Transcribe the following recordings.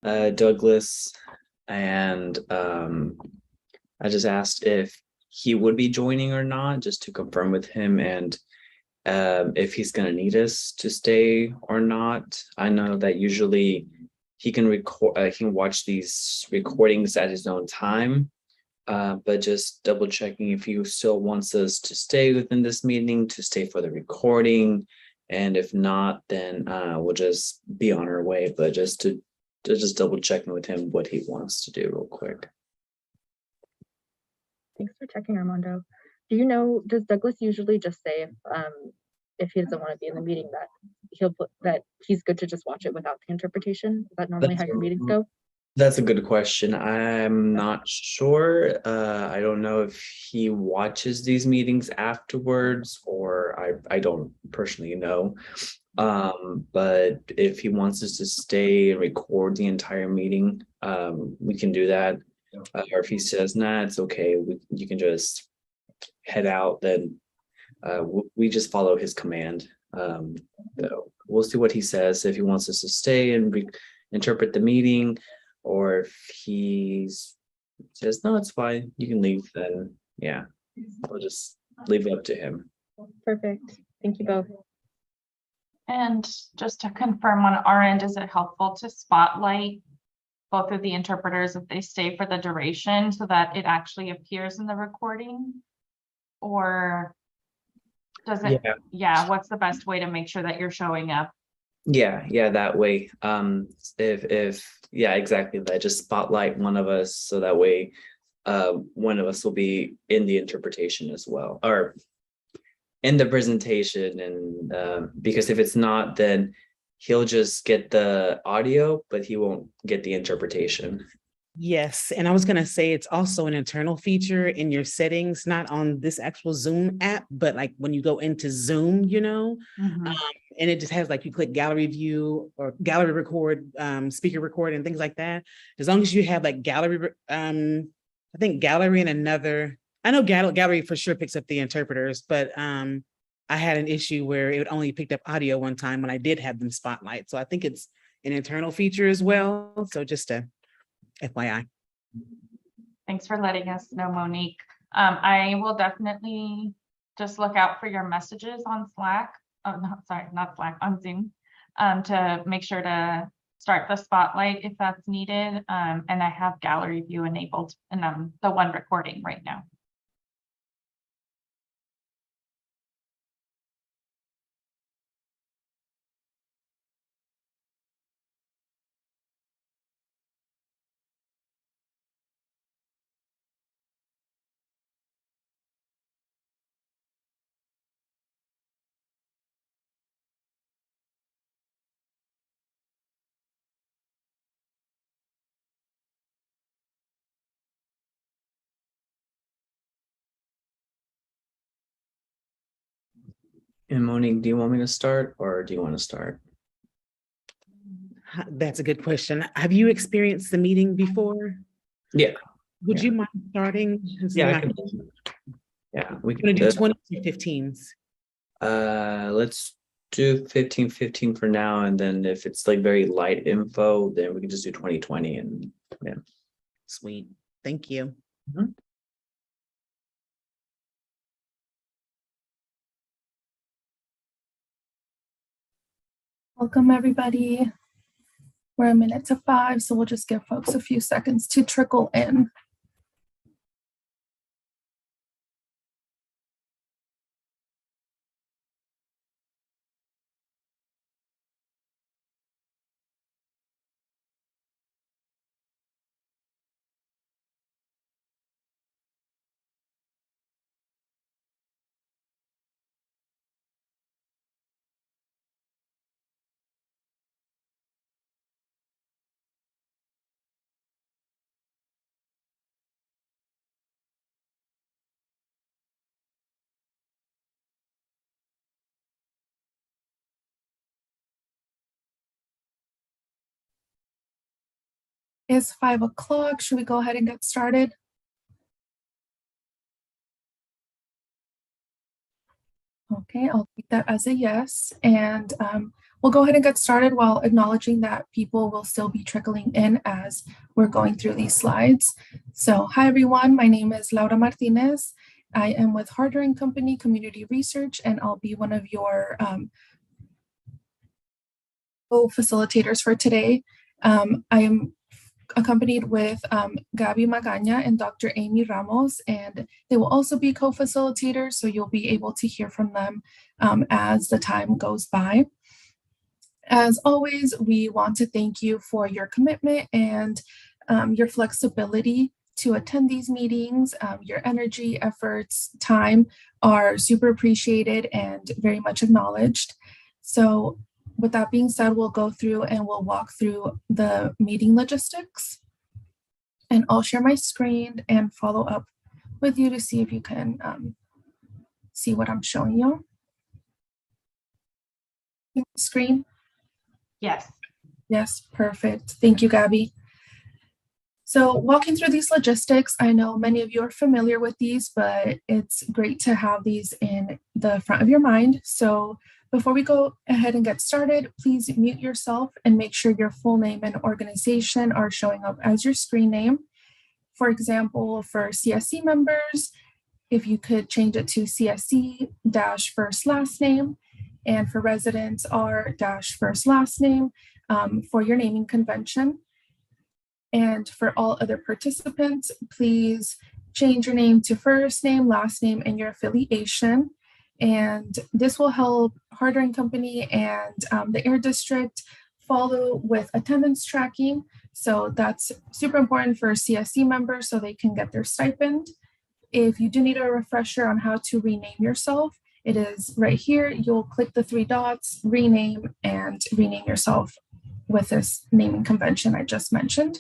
Douglas, and I just asked if he would be joining or not, just to confirm with him, and if he's going to need us to stay or not. I know that usually he can he can watch these recordings at his own time, but just double checking if he still wants us to stay within this meeting, to stay for the recording. And if not, then we'll just be on our way, but to just double checking with him what he wants to do real quick. Thanks for checking, Armando. Do you know, does Douglas usually just say if he doesn't want to be in the meeting that he's good to just watch it without the interpretation? Is that normally how your meetings go? That's a good question. I'm not sure. I don't know if he watches these meetings afterwards, or I don't personally know. But if he wants us to stay and record the entire meeting, we can do that. Or if he says, nah, it's okay, you can just head out, then we just follow his command. So we'll see what he says, if he wants us to stay and interpret the meeting, or if he says, no, it's fine, you can leave, then yeah, we'll just leave it up to him. Perfect. Thank you both. And just to confirm on our end, is it helpful to spotlight both of the interpreters if they stay for the duration so that it actually appears in the recording? Or does it, yeah, what's the best way to make sure that you're showing up? Yeah, that way. If yeah, exactly that. Just spotlight one of us, so that way one of us will be in the interpretation as well, or in the presentation. And because if it's not, then he'll just get the audio, but he won't get the interpretation. Yes, and I was going to say it's also an internal feature in your settings, not on this actual Zoom app, but like when you go into Zoom, you know, and it just has like you click gallery view or gallery record, speaker record and things like that. As long as you have like gallery, I think gallery and another, I know gallery for sure picks up the interpreters, but I had an issue where it only picked up audio one time when I did have them spotlight. So I think it's an internal feature as well. So just a FYI. Thanks for letting us know, Monique. I will definitely just look out for your messages on Slack. Oh, no, sorry, not Slack, on Zoom, to make sure to start the spotlight if that's needed. And I have gallery view enabled and I'm the one recording right now. And Monique, do you want me to start, or do you want to start? That's a good question. Have you experienced the meeting before? Yeah. Would you mind starting? Yeah, we can do 20 to 15s. Let's do 15 for now, and then if it's like very light info, then we can just do 20 and yeah. Sweet. Thank you. Welcome, everybody. We're a minute to 5, so we'll just give folks a few seconds to trickle in. It's 5 o'clock. Should we go ahead and get started? Okay, I'll take that as a yes. And We'll go ahead and get started while acknowledging that people will still be trickling in as we're going through these slides. So hi everyone, my name is Laura Martinez. I am with Harder & Company Community Research, and I'll be one of your co-facilitators for today. I am accompanied with Gabby Magaña and Dr. Amy Ramos, and they will also be co-facilitators, so you'll be able to hear from them as the time goes by. As always, we want to thank you for your commitment and your flexibility to attend these meetings. Your energy, efforts, time are super appreciated and very much acknowledged. So with that being said, we'll go through and we'll walk through the meeting logistics. And I'll share my screen and follow up with you to see if you can see what I'm showing you. Screen? Yes. Yes, perfect. Thank you, Gabby. So walking through these logistics, I know many of you are familiar with these, but it's great to have these in the front of your mind. So before we go ahead and get started, please mute yourself and make sure your full name and organization are showing up as your screen name. For example, for CSC members, if you could change it to CSC-first last name, and for residents, R-first last name for your naming convention. And for all other participants, please change your name to first name, last name, and your affiliation. And this will help Harder & Company and the Air District follow with attendance tracking. So that's super important for CSC members so they can get their stipend. If you do need a refresher on how to rename yourself, it is right here. You'll click the 3 dots, rename, and rename yourself with this naming convention I just mentioned.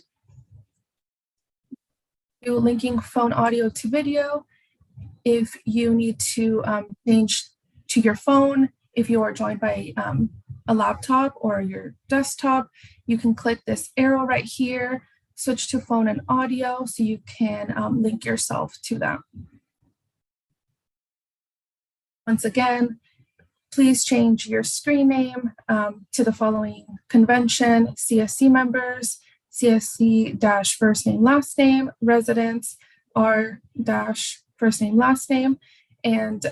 You're linking phone audio to video. If you need to change to your phone, if you are joined by a laptop or your desktop, you can click this arrow right here, switch to phone and audio so you can link yourself to that. Once again, please change your screen name to the following convention: CSC members, CSC-first name, last name, residents, R-first name, last name, and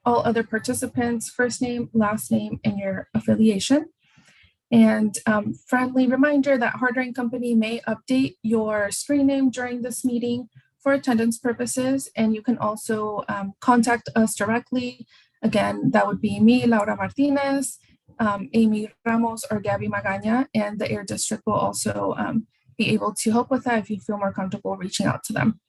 all other participants, first name, last name, and your affiliation. And friendly reminder that Harder & Company may update your screen name during this meeting for attendance purposes, and you can also contact us directly. Again, that would be me, Laura Martinez, Amy Ramos, or Gabby Magaña, and the Air District will also be able to help with that if you feel more comfortable reaching out to them.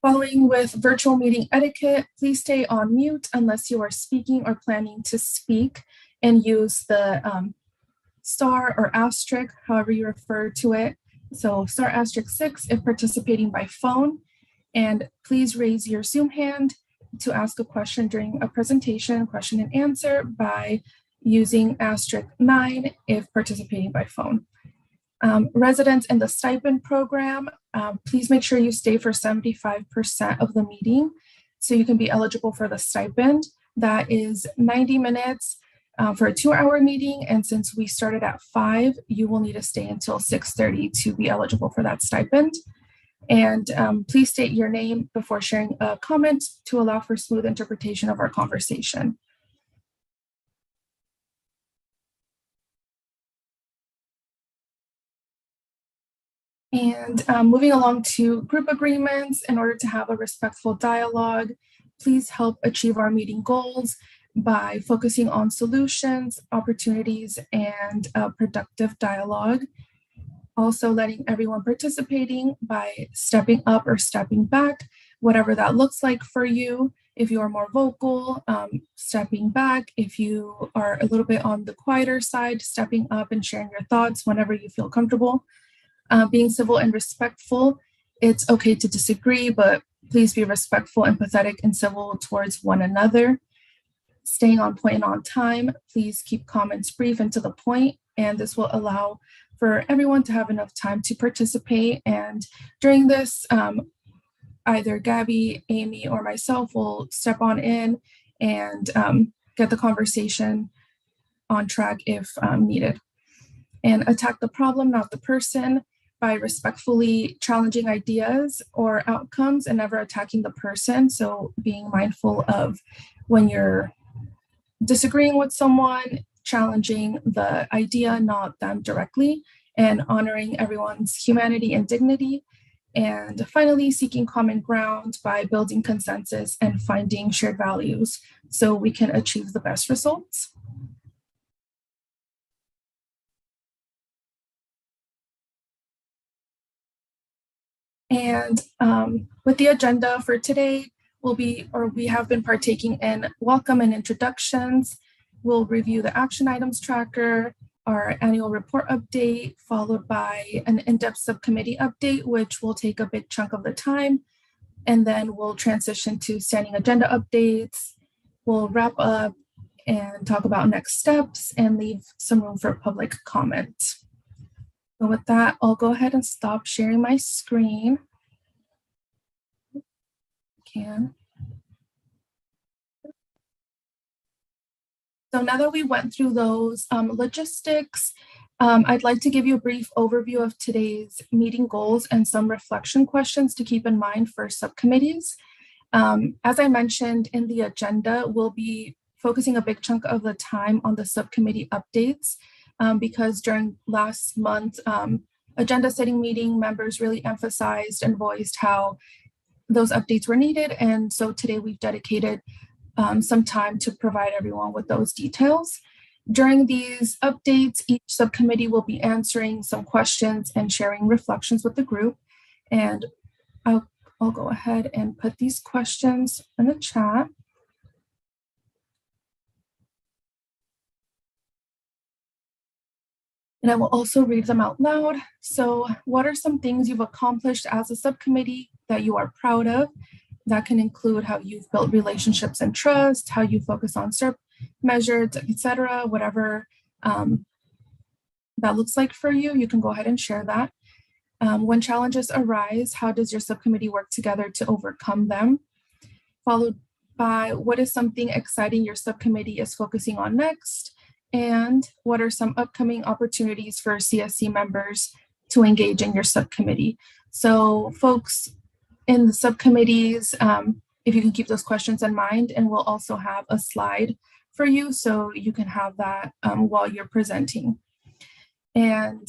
Following with virtual meeting etiquette, please stay on mute unless you are speaking or planning to speak, and use the star or asterisk, however you refer to it. So star asterisk 6 if participating by phone, and please raise your Zoom hand to ask a question during a presentation, question and answer, by using asterisk 9 if participating by phone. Residents in the stipend program, please make sure you stay for 75% of the meeting so you can be eligible for the stipend. That is 90 minutes for a 2-hour meeting, and since we started at 5, you will need to stay until 6:30 to be eligible for that stipend. And please state your name before sharing a comment to allow for smooth interpretation of our conversation. And moving along to group agreements, in order to have a respectful dialogue, please help achieve our meeting goals by focusing on solutions, opportunities, and a productive dialogue. Also letting everyone participating by stepping up or stepping back, whatever that looks like for you. If you are more vocal, stepping back. If you are a little bit on the quieter side, stepping up and sharing your thoughts whenever you feel comfortable. Being civil and respectful. It's okay to disagree, but please be respectful, empathetic, and civil towards one another. Staying on point and on time. Please keep comments brief and to the point, and this will allow for everyone to have enough time to participate. And during this, either Gabby, Amy, or myself will step on in and get the conversation on track if needed. And attack the problem, not the person, by respectfully challenging ideas or outcomes and never attacking the person. So being mindful of when you're disagreeing with someone, challenging the idea, not them directly, and honoring everyone's humanity and dignity. And finally, seeking common ground by building consensus and finding shared values so we can achieve the best results. And with the agenda for today, we have been partaking in welcome and introductions. We'll review the action items tracker, our annual report update, followed by an in-depth subcommittee update, which will take a big chunk of the time. And then we'll transition to standing agenda updates. We'll wrap up and talk about next steps and leave some room for public comment. So with that, I'll go ahead and stop sharing my screen. So now that we went through those logistics, I'd like to give you a brief overview of today's meeting goals and some reflection questions to keep in mind for subcommittees. As I mentioned in the agenda, we'll be focusing a big chunk of the time on the subcommittee updates because during last month agenda setting meeting, members really emphasized and voiced how those updates were needed. And so today we've dedicated some time to provide everyone with those details. During these updates, each subcommittee will be answering some questions and sharing reflections with the group. And I'll go ahead and put these questions in the chat. And I will also read them out loud. So what are some things you've accomplished as a subcommittee that you are proud of? That can include how you've built relationships and trust, how you focus on Serp measures, etc. Whatever that looks like for you, you can go ahead and share that. When challenges arise, how does your subcommittee work together to overcome them? Followed by what is something exciting your subcommittee is focusing on next? And what are some upcoming opportunities for CSC members to engage in your subcommittee? So folks in the subcommittees, if you can keep those questions in mind, and we'll also have a slide for you so you can have that while you're presenting. And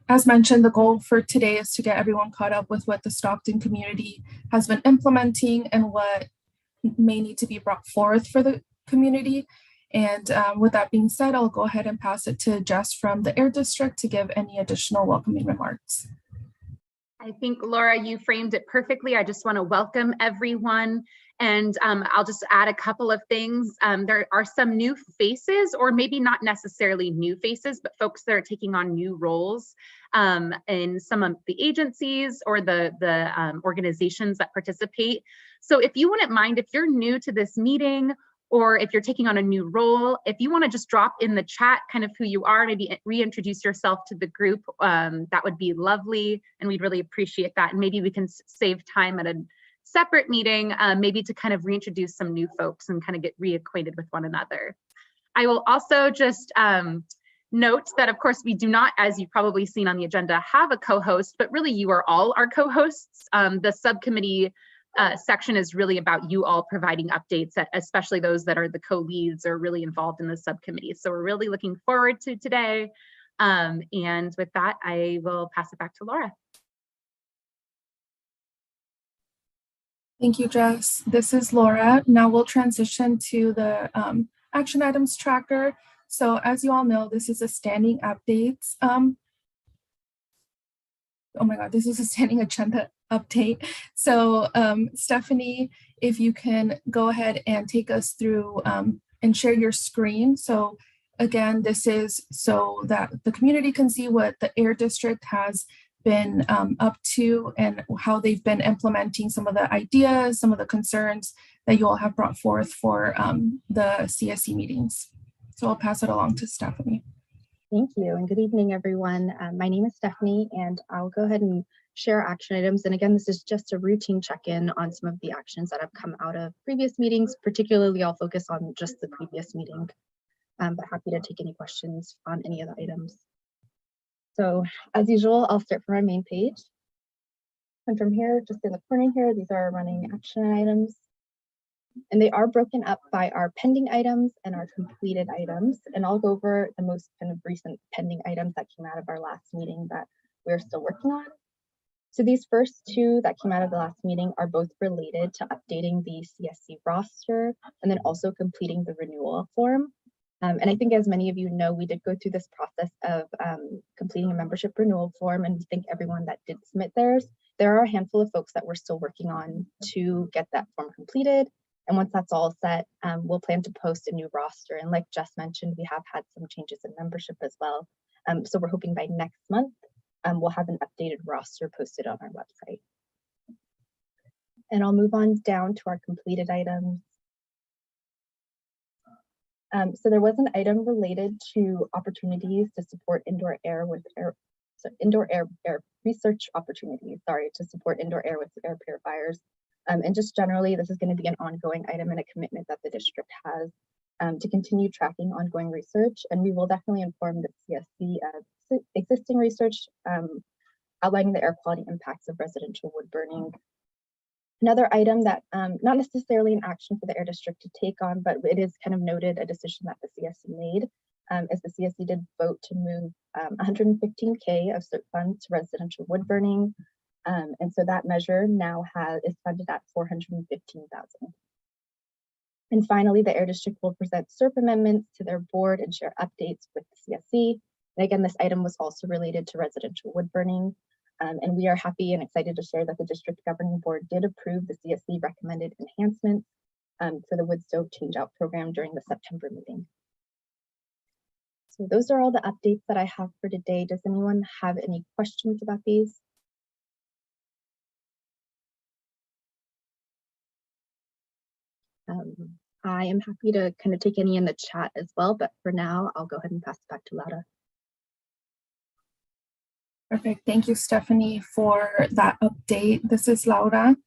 as mentioned, the goal for today is to get everyone caught up with what the Stockton community has been implementing and what may need to be brought forth for the community. And with that being said, I'll go ahead and pass it to Jess from the Air District to give any additional welcoming remarks. I think, Laura, you framed it perfectly. I just want to welcome everyone. And I'll just add a couple of things. There are some new faces, or maybe not necessarily new faces, but folks that are taking on new roles in some of the agencies or the organizations that participate. So if you wouldn't mind, if you're new to this meeting, or if you're taking on a new role, if you want to just drop in the chat kind of who you are, maybe reintroduce yourself to the group, that would be lovely. And we'd really appreciate that. And maybe we can save time at a separate meeting, maybe to kind of reintroduce some new folks and kind of get reacquainted with one another. I will also just note that, of course, we do not, as you've probably seen on the agenda, have a co-host, but really you are all our co-hosts. The subcommittee section is really about you all providing updates, especially those that are the co-leads or really involved in the subcommittee. So we're really looking forward to today. And with that, I will pass it back to Laura. Thank you, Jess. This is Laura. Now we'll transition to the action items tracker. So as you all know, this is a standing updates. Oh my God, this is a standing agenda update. So Stephanie, if you can go ahead and take us through and share your screen. So again, this is so that the community can see what the Air District has been up to and how they've been implementing some of the ideas, some of the concerns that you all have brought forth for the CSC meetings. So I'll pass it along to Stephanie. Thank you, and good evening, everyone. My name is Stephanie, and I'll go ahead and share action items. And again, this is just a routine check-in on some of the actions that have come out of previous meetings. Particularly, I'll focus on just the previous meeting, but happy to take any questions on any of the items. So as usual, I'll start from our main page. And from here, just in the corner here, these are our running action items. And they are broken up by our pending items and our completed items. And I'll go over the most kind of recent pending items that came out of our last meeting that we're still working on. So these first two that came out of the last meeting are both related to updating the CSC roster and then also completing the renewal form. And I think as many of you know, we did go through this process of completing a membership renewal form, and we thank everyone that did submit theirs. There are a handful of folks that we're still working on to get that form completed. And once that's all set, we'll plan to post a new roster. And like Jess mentioned, we have had some changes in membership as well. So we're hoping by next month, we'll have an updated roster posted on our website. And I'll move on down to our completed items. So there was an item related to opportunities to support indoor air research opportunities, to support indoor air with air purifiers. And just generally, this is going to be an ongoing item and a commitment that the district has to continue tracking ongoing research. And we will definitely inform the CSC of existing research outlining the air quality impacts of residential wood burning. Another item that not necessarily an action for the air district to take on, but it is kind of noted a decision that the CSC made, is the CSC did vote to move $115K of Serp funds to residential wood burning. And so that measure now is funded at $415,000. And finally, the Air District will present Serp amendments to their board and share updates with the CSC. And again, this item was also related to residential wood burning. And we are happy and excited to share that the district governing board did approve the CSC recommended enhancements for the wood stove changeout program during the September meeting. So those are all the updates that I have for today. Does anyone have any questions about these? I am happy to kind of take any in the chat as well, but for now, I'll go ahead and pass it back to Laura. Perfect. Thank you, Stephanie, for that update. This is Laura.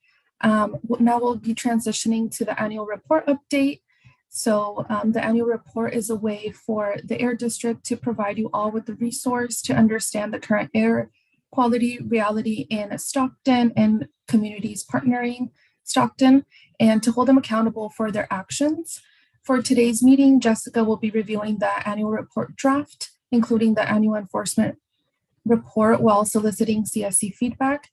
Now we'll be transitioning to the annual report update. So the annual report is a way for the Air District to provide you all with the resource to understand the current air quality reality in Stockton and communities partnering Stockton, and to hold them accountable for their actions. For today's meeting, Jessica will be reviewing the annual report draft, including the annual enforcement report, while soliciting CSC feedback.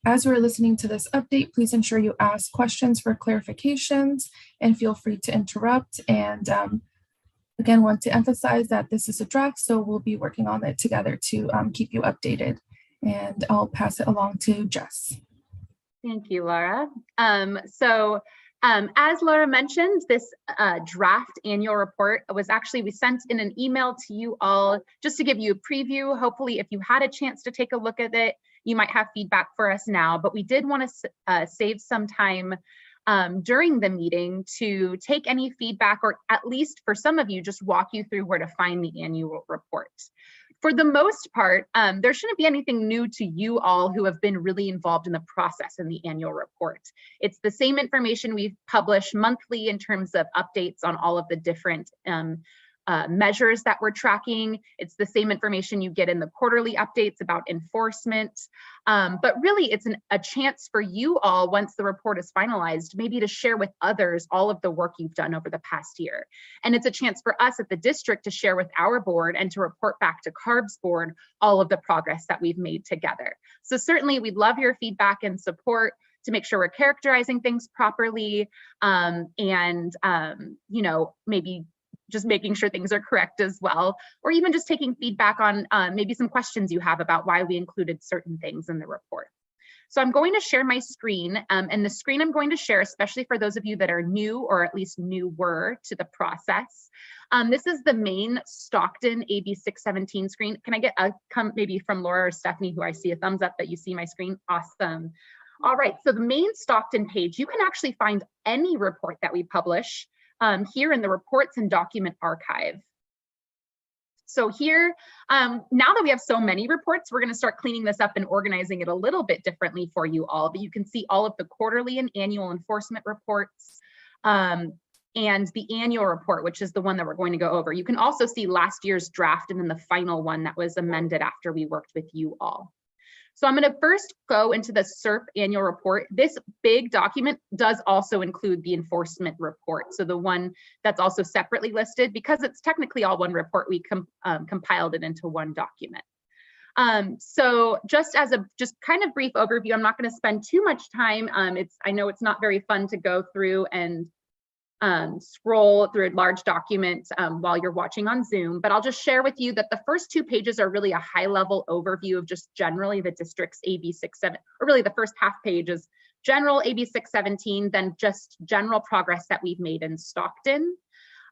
As we're listening to this update, please ensure you ask questions for clarifications and feel free to interrupt. And again, want to emphasize that this is a draft, so we'll be working on it together to keep you updated. And I'll pass it along to Jess. Thank you, Laura. As Laura mentioned, this draft annual report was actually, we sent in an email to you all just to give you a preview. Hopefully, if you had a chance to take a look at it, you might have feedback for us now, but we did want to save some time during the meeting to take any feedback, or at least for some of you, just walk you through where to find the annual report. For the most part, there shouldn't be anything new to you all who have been really involved in the process in the annual report. It's the same information we've published monthly in terms of updates on all of the different measures that we're tracking. It's the same information you get in the quarterly updates about enforcement. But really, it's a chance for you all, once the report is finalized, maybe to share with others all of the work you've done over the past year. And it's a chance for us at the district to share with our board and to report back to CARB's board all of the progress that we've made together. So certainly, we'd love your feedback and support to make sure we're characterizing things properly, you know, maybe just making sure things are correct as well, or even just taking feedback on maybe some questions you have about why we included certain things in the report. So I'm going to share my screen, and the screen I'm going to share, especially for those of you that are new or at least newer to the process. This is the main Stockton AB617 screen. Can I get a maybe from Laura or Stephanie, who I see a thumbs up that you see my screen? Awesome. All right, so the main Stockton page, you can actually find any report that we publish here in the Reports and Document Archive. So here, now that we have so many reports, we're going to start cleaning this up and organizing it a little bit differently for you all. But you can see all of the quarterly and annual enforcement reports and the annual report, which is the one that we're going to go over. You can also see last year's draft and then the final one that was amended after we worked with you all. So I'm going to first go into the Serp annual report. This big document does also include the enforcement report. So the one that's also separately listed, because it's technically all one report, we compiled it into one document. So just as a kind of brief overview, I'm not going to spend too much time. I know it's not very fun to go through and scroll through a large document while you're watching on Zoom, but I'll just share with you that the first 2 pages are really a high-level overview of just generally the district's AB617, or really the first half page is general AB617, then just general progress that we've made in Stockton.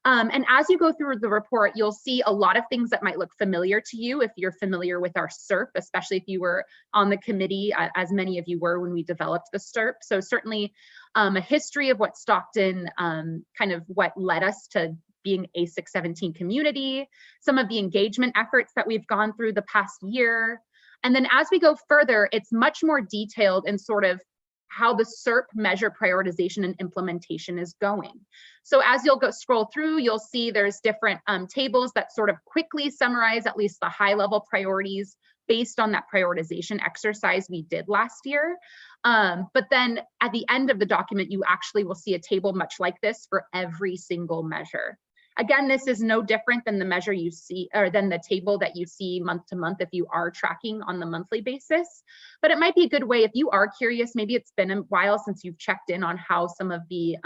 And as you go through the report, you'll see a lot of things that might look familiar to you if you're familiar with our Serp, especially if you were on the committee, as many of you were when we developed the Serp. So certainly a history of what Stockton, kind of what led us to being a 617 community, some of the engagement efforts that we've gone through the past year. And then as we go further, it's much more detailed in sort of how the Serp measure prioritization and implementation is going. So as you'll go scroll through, you'll see there's different tables that sort of quickly summarize at least the high level priorities based on that prioritization exercise we did last year. But then at the end of the document, you actually will see a table much like this for every single measure. Again, this is no different than the measure you see, or than the table that you see month to month if you are tracking on the monthly basis. But it might be a good way if you are curious, maybe it's been a while since you've checked in on how some of the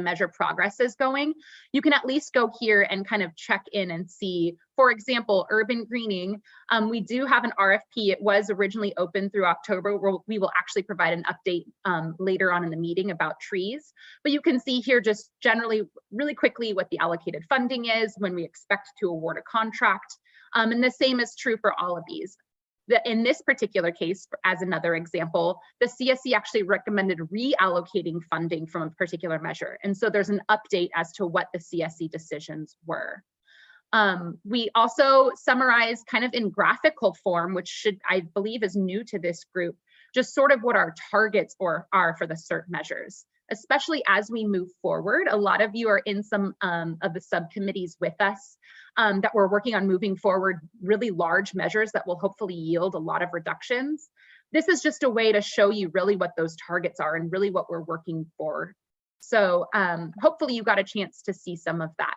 measure progress is going. You can at least go here and kind of check in and see, for example, urban greening. We do have an RFP. It was originally open through October. We will actually provide an update later on in the meeting about trees. But you can see here just generally, really quickly, what the allocated funding is, when we expect to award a contract. And the same is true for all of these. In this particular case, as another example, the CSC actually recommended reallocating funding from a particular measure. And so there's an update as to what the CSC decisions were. We also summarize kind of in graphical form, which I believe is new to this group, just sort of what our targets are for the Serp measures, especially as we move forward. A lot of you are in some of the subcommittees with us that we're working on moving forward really large measures that will hopefully yield a lot of reductions. This is just a way to show you really what those targets are and really what we're working for. So hopefully you got a chance to see some of that.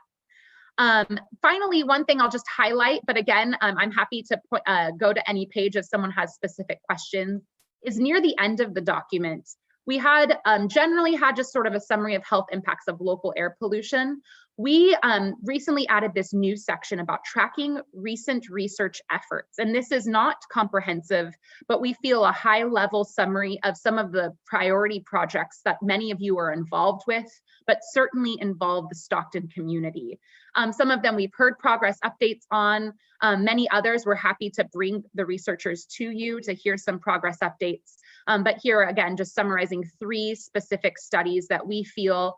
Finally, one thing I'll just highlight, but again, I'm happy to go to any page if someone has specific questions, is near the end of the document. We had generally had just sort of a summary of health impacts of local air pollution. We recently added this new section about tracking recent research efforts. And this is not comprehensive, but we feel a high level summary of some of the priority projects that many of you are involved with, but certainly involve the Stockton community. Some of them we've heard progress updates on. Many others we're happy to bring the researchers to you to hear some progress updates. But here again, just summarizing 3 specific studies that we feel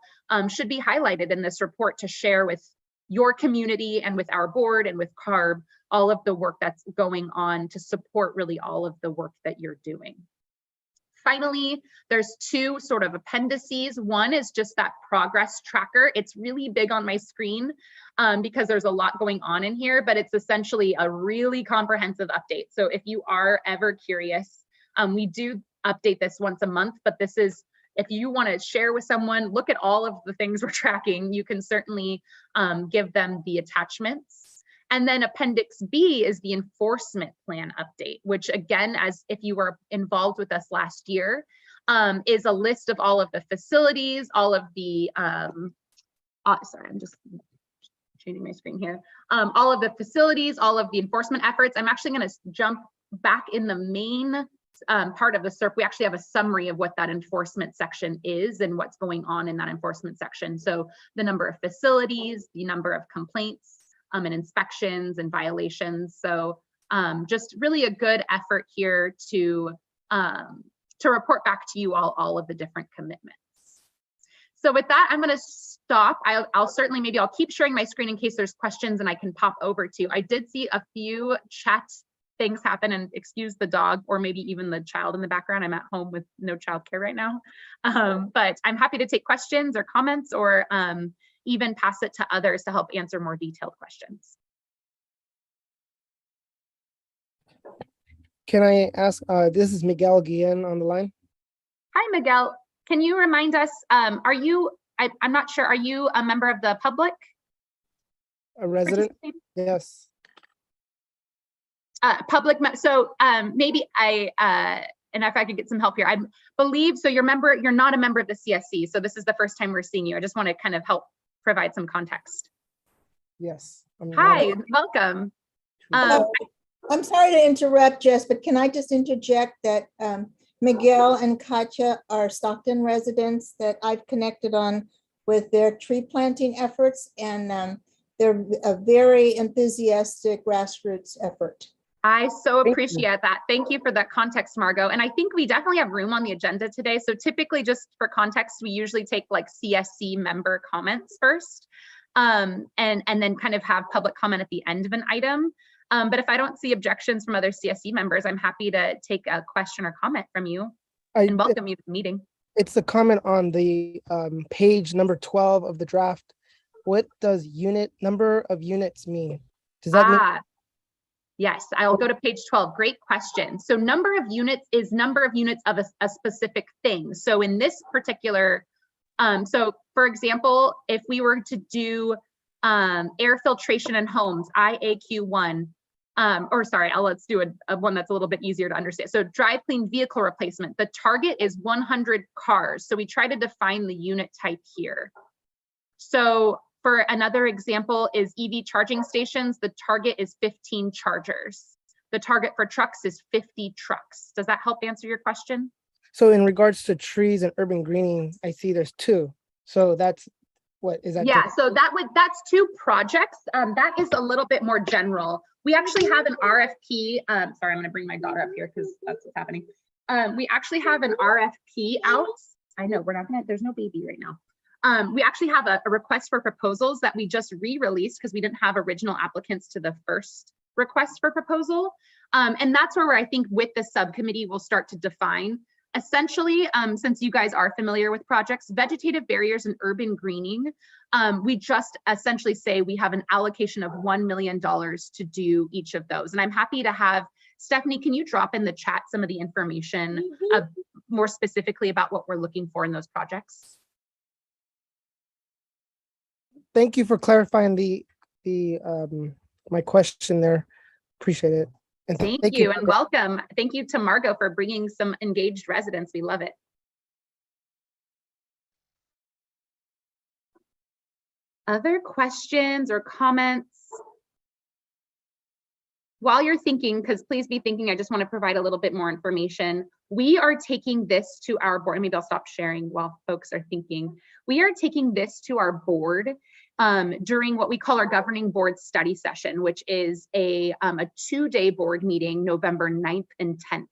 should be highlighted in this report to share with your community and with our board and with CARB, all of the work that's going on to support really all of the work that you're doing. Finally, there's 2 sort of appendices. One is just that progress tracker. It's really big on my screen because there's a lot going on in here, but it's essentially a really comprehensive update. So if you are ever curious, we do update this once a month, but this is, if you want to share with someone, look at all of the things we're tracking, you can certainly give them the attachments. And then Appendix B is the enforcement plan update, which again, as if you were involved with us last year, is a list of all of the facilities, all of the, sorry, I'm just changing my screen here. All of the facilities, all of the enforcement efforts. I'm actually going to jump back in the main part of the Serp. We actually have a summary of what that enforcement section is and what's going on in that enforcement section. So the number of facilities, the number of complaints and inspections and violations. So just really a good effort here to report back to you all of the different commitments. So with that, I'm going to stop. I'll certainly, maybe I'll keep sharing my screen in case there's questions and I can pop over to. I did see a few chat things happen, and excuse the dog or maybe even the child in the background. I'm at home with no childcare right now. But I'm happy to take questions or comments, or even pass it to others to help answer more detailed questions. Can I ask, this is Miguel Guillen on the line. Hi, Miguel. Can you remind us, are you, I'm not sure, are you a member of the public? A resident? Yes. So maybe and if I could get some help here, I believe, so you're not a member of the CSC. So this is the first time we're seeing you. I just want to kind of help provide some context. Yes. Hi, welcome. I'm sorry to interrupt, Jess, but can I just interject that Miguel and Katya are Stockton residents that I've connected on with their tree planting efforts, and they're a very enthusiastic grassroots effort. I so appreciate that. Thank you for that context, Margot. And I think we definitely have room on the agenda today. So typically, just for context, we usually take like CSC member comments first, and then kind of have public comment at the end of an item. But if I don't see objections from other CSC members, I'm happy to take a question or comment from you and welcome you to the meeting. It's the comment on the page number 12 of the draft. What does number of units mean? Does that mean? Yes, I'll go to page 12. Great question. So number of units is number of units of a specific thing. So in this particular, so for example, if we were to do air filtration in homes, IAQ1, let's do a one that's a little bit easier to understand. So dry clean vehicle replacement, the target is 100 cars. So we try to define the unit type here. So for another example is EV charging stations, the target is 15 chargers. The target for trucks is 50 trucks. Does that help answer your question? So in regards to trees and urban greening, I see there's 2. So that's, what is that? Yeah, so that's 2 projects. That is a little bit more general. We actually have an RFP. Sorry, I'm going to bring my daughter up here because that's what's happening. We actually have an RFP out. I know we're not gonna. There's no baby right now. We actually have a request for proposals that we just re-released because we didn't have original applicants to the first request for proposal, and that's where I think with the subcommittee we'll start to define. Essentially, since you guys are familiar with projects, vegetative barriers and urban greening, we just essentially say we have an allocation of $1 million to do each of those. And I'm happy to have, Stephanie, can you drop in the chat some of the information more specifically about what we're looking for in those projects? Thank you for clarifying my question there. Appreciate it. And thank you and welcome. Thank you to Margot for bringing some engaged residents. We love it. Other questions or comments? While you're thinking, because please be thinking, I just want to provide a little bit more information. We are taking this to our board. Maybe I'll stop sharing while folks are thinking. We are taking this to our board during what we call our governing board study session, which is a 2-day board meeting, November 9th and 10th.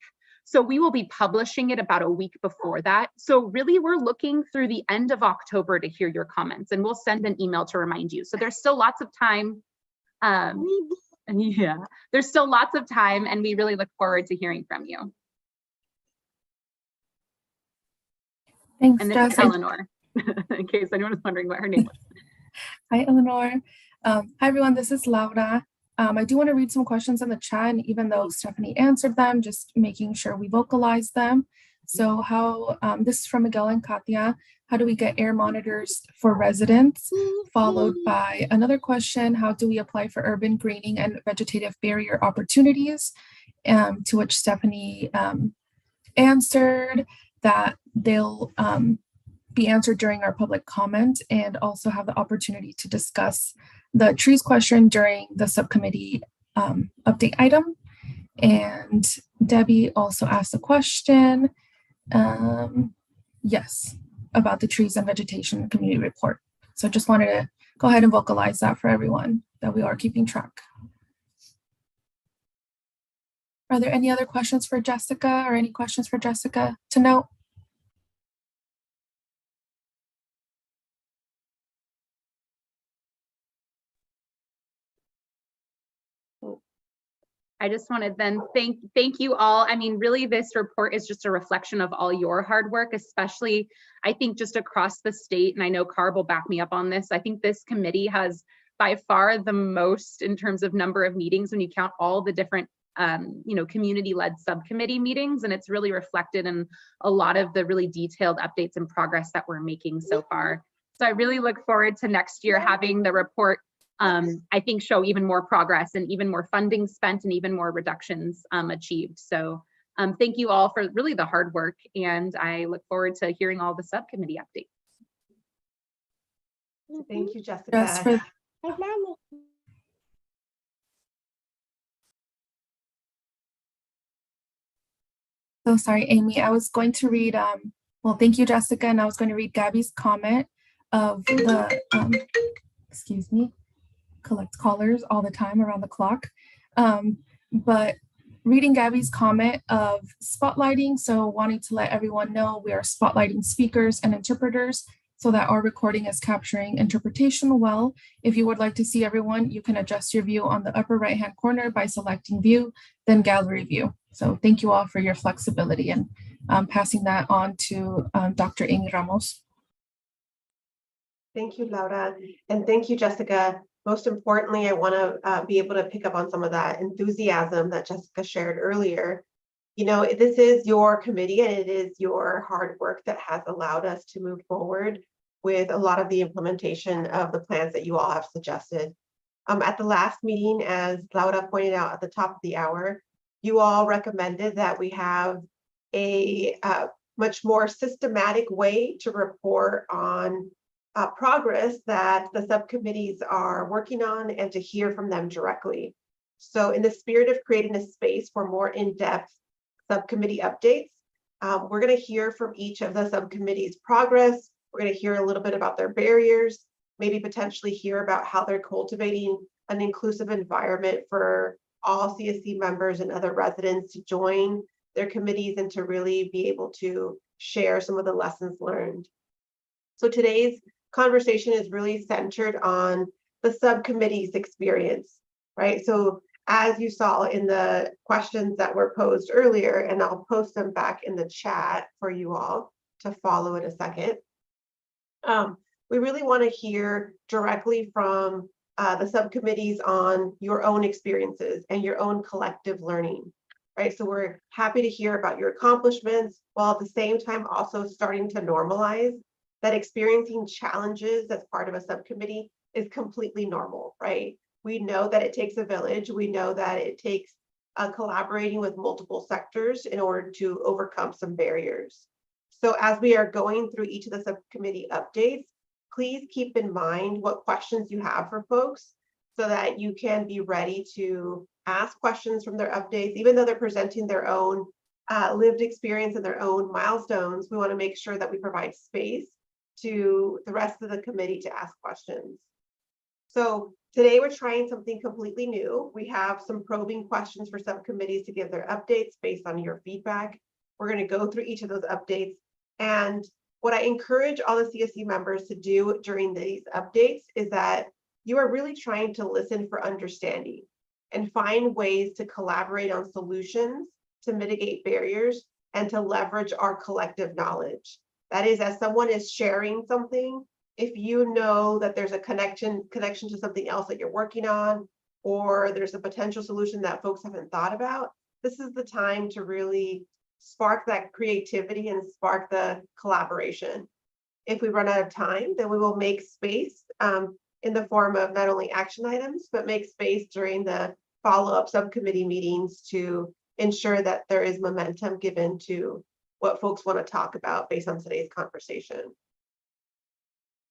So we will be publishing it about a week before that. So really we're looking through the end of October to hear your comments, and we'll send an email to remind you. So there's still lots of time. Yeah, there's still lots of time, and we really look forward to hearing from you. Thanks, and this Jess. is Eleanor, in case anyone was wondering what her name was. Hi, Eleanor. Hi, everyone. This is Laura. I do want to read some questions in the chat, and even though Stephanie answered them, just making sure we vocalize them. So this is from Miguel and Katya. How do we get air monitors for residents? Followed by another question, how do we apply for urban greening and vegetative barrier opportunities? To which Stephanie answered that they'll be answered during our public comment, and also have the opportunity to discuss the trees question during the subcommittee update item. And Debbie also asked a question, yes, about the trees and vegetation community report. So just wanted to go ahead and vocalize that for everyone, that we are keeping track. Are there any other questions for Jessica, or any questions for Jessica to note? I just want to then thank you all. I mean, really, this report is just a reflection of all your hard work, especially, I think, just across the state. And I know Carb will back me up on this. I think this committee has by far the most in terms of number of meetings when you count all the different community-led subcommittee meetings, and it's really reflected in a lot of the really detailed updates and progress that we're making so far. So I really look forward to next year having the report, I think, show even more progress and even more funding spent and even more reductions achieved. So thank you all for really the hard work, and I look forward to hearing all the subcommittee updates. Thank you, Jessica. So sorry, Amy, I was going to read, well, thank you, Jessica, and I was going to read Gabby's comment of the, excuse me, collect callers all the time around the clock. But reading Gabby's comment of spotlighting, so wanting to let everyone know we are spotlighting speakers and interpreters so that our recording is capturing interpretation well. If you would like to see everyone, you can adjust your view on the upper right-hand corner by selecting view, then gallery view. So thank you all for your flexibility, and passing that on to Dr. Amy Ramos. Thank you, Laura, and thank you, Jessica. Most importantly, I want to be able to pick up on some of that enthusiasm that Jessica shared earlier. You know, this is your committee and it is your hard work that has allowed us to move forward with a lot of the implementation of the plans that you all have suggested. At the last meeting, as Laura pointed out at the top of the hour, you all recommended that we have a much more systematic way to report on progress that the subcommittees are working on and to hear from them directly. So in the spirit of creating a space for more in-depth subcommittee updates, we're going to hear from each of the subcommittees' progress. We're going to hear a little bit about their barriers, maybe potentially hear about how they're cultivating an inclusive environment for all CSC members and other residents to join their committees and to really be able to share some of the lessons learned. So today's conversation is really centered on the subcommittee's experience, right? So as you saw in the questions that were posed earlier, and I'll post them back in the chat for you all to follow in a second. We really want to hear directly from the subcommittees on your own experiences and your own collective learning, right? So we're happy to hear about your accomplishments, while at the same time also starting to normalize that experiencing challenges as part of a subcommittee is completely normal, right? We know that it takes a village. We know that it takes collaborating with multiple sectors in order to overcome some barriers. So as we are going through each of the subcommittee updates, please keep in mind what questions you have for folks so that you can be ready to ask questions from their updates. Even though they're presenting their own lived experience and their own milestones, we want to make sure that we provide space to the rest of the committee to ask questions. So today we're trying something completely new. We have some probing questions for subcommittees to give their updates based on your feedback. We're going to go through each of those updates. And what I encourage all the CSC members to do during these updates is that you are really trying to listen for understanding and find ways to collaborate on solutions to mitigate barriers and to leverage our collective knowledge. That is, as someone is sharing something, if you know that there's a connection to something else that you're working on, or there's a potential solution that folks haven't thought about, this is the time to really spark that creativity and spark the collaboration. If we run out of time, then we will make space in the form of not only action items, but make space during the follow-up subcommittee meetings to ensure that there is momentum given to what folks want to talk about based on today's conversation.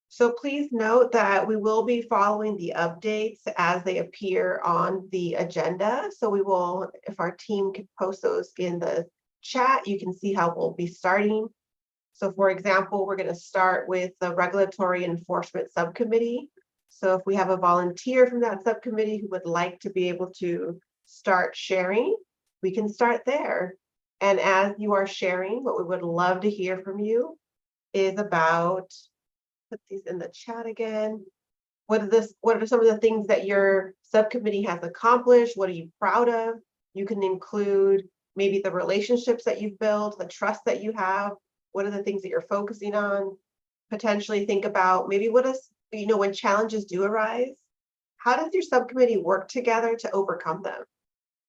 So please note that we will be following the updates as they appear on the agenda. So we will, if our team can post those in the chat, you can see how we'll be starting. So for example, we're going to start with the Regulatory Enforcement Subcommittee. So if we have a volunteer from that subcommittee who would like to be able to start sharing, we can start there. And as you are sharing, what we would love to hear from you is about, put these in the chat again. What are some of the things that your subcommittee has accomplished? What are you proud of? You can include maybe the relationships that you've built, the trust that you have. What are the things that you're focusing on? Potentially think about maybe what is, when challenges do arise, how does your subcommittee work together to overcome them?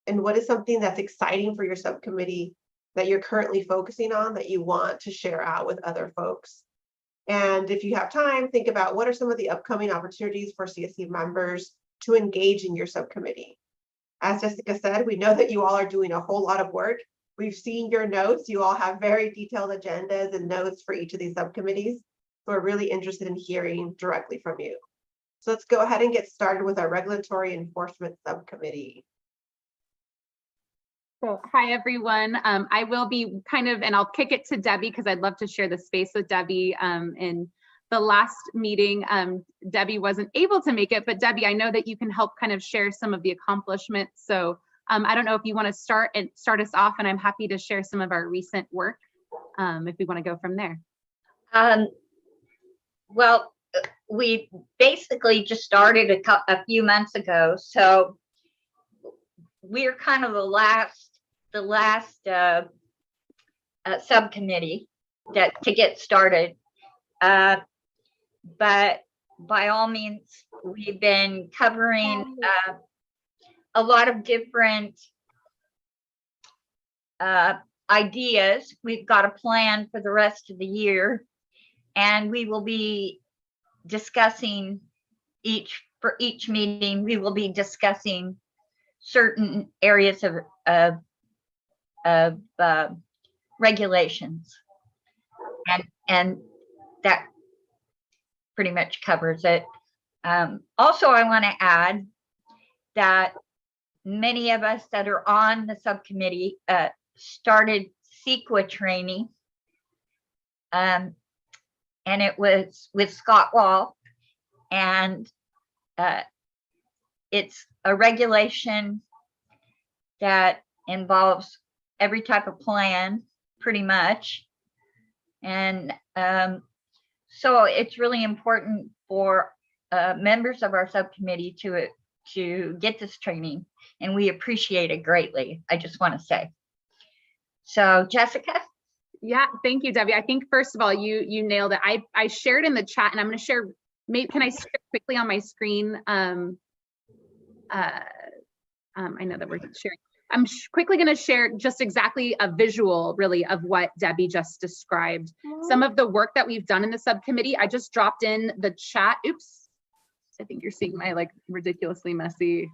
And what is something that's exciting for your subcommittee that you're currently focusing on that you want to share out with other folks? And if you have time, think about what are some of the upcoming opportunities for CSC members to engage in your subcommittee. As Jessica said, we know that you all are doing a whole lot of work. We've seen your notes. You all have very detailed agendas and notes for each of these subcommittees. So we're really interested in hearing directly from you. So let's go ahead and get started with our Regulatory Enforcement Subcommittee. So hi, everyone. I will be and I'll kick it to Debbie because I'd love to share the space with Debbie. In the last meeting, Debbie wasn't able to make it, but Debbie, I know that you can help kind of share some of the accomplishments. So I don't know if you want to start us off, and I'm happy to share some of our recent work if we want to go from there. Well, we basically just started a few months ago, so we're kind of the last subcommittee to get started. But by all means, we've been covering a lot of different ideas. We've got a plan for the rest of the year, and we will be discussing for each meeting, we will be discussing certain areas of regulations, and that pretty much covers it. Also, I want to add that many of us that are on the subcommittee started CEQA training, and it was with Scott Wall, and it's a regulation that involves every type of plan pretty much. And so it's really important for members of our subcommittee to get this training, and we appreciate it greatly. I just want to say. So Jessica? Yeah, thank you, Debbie. I think first of all, you nailed it. I shared in the chat, and I'm going to share. Can I share quickly on my screen? I know that we're sharing. I'm quickly going to share just exactly a visual, really, of what Debbie just described. Some of the work that we've done in the subcommittee. I just dropped in the chat. Oops, I think you're seeing my ridiculously messy.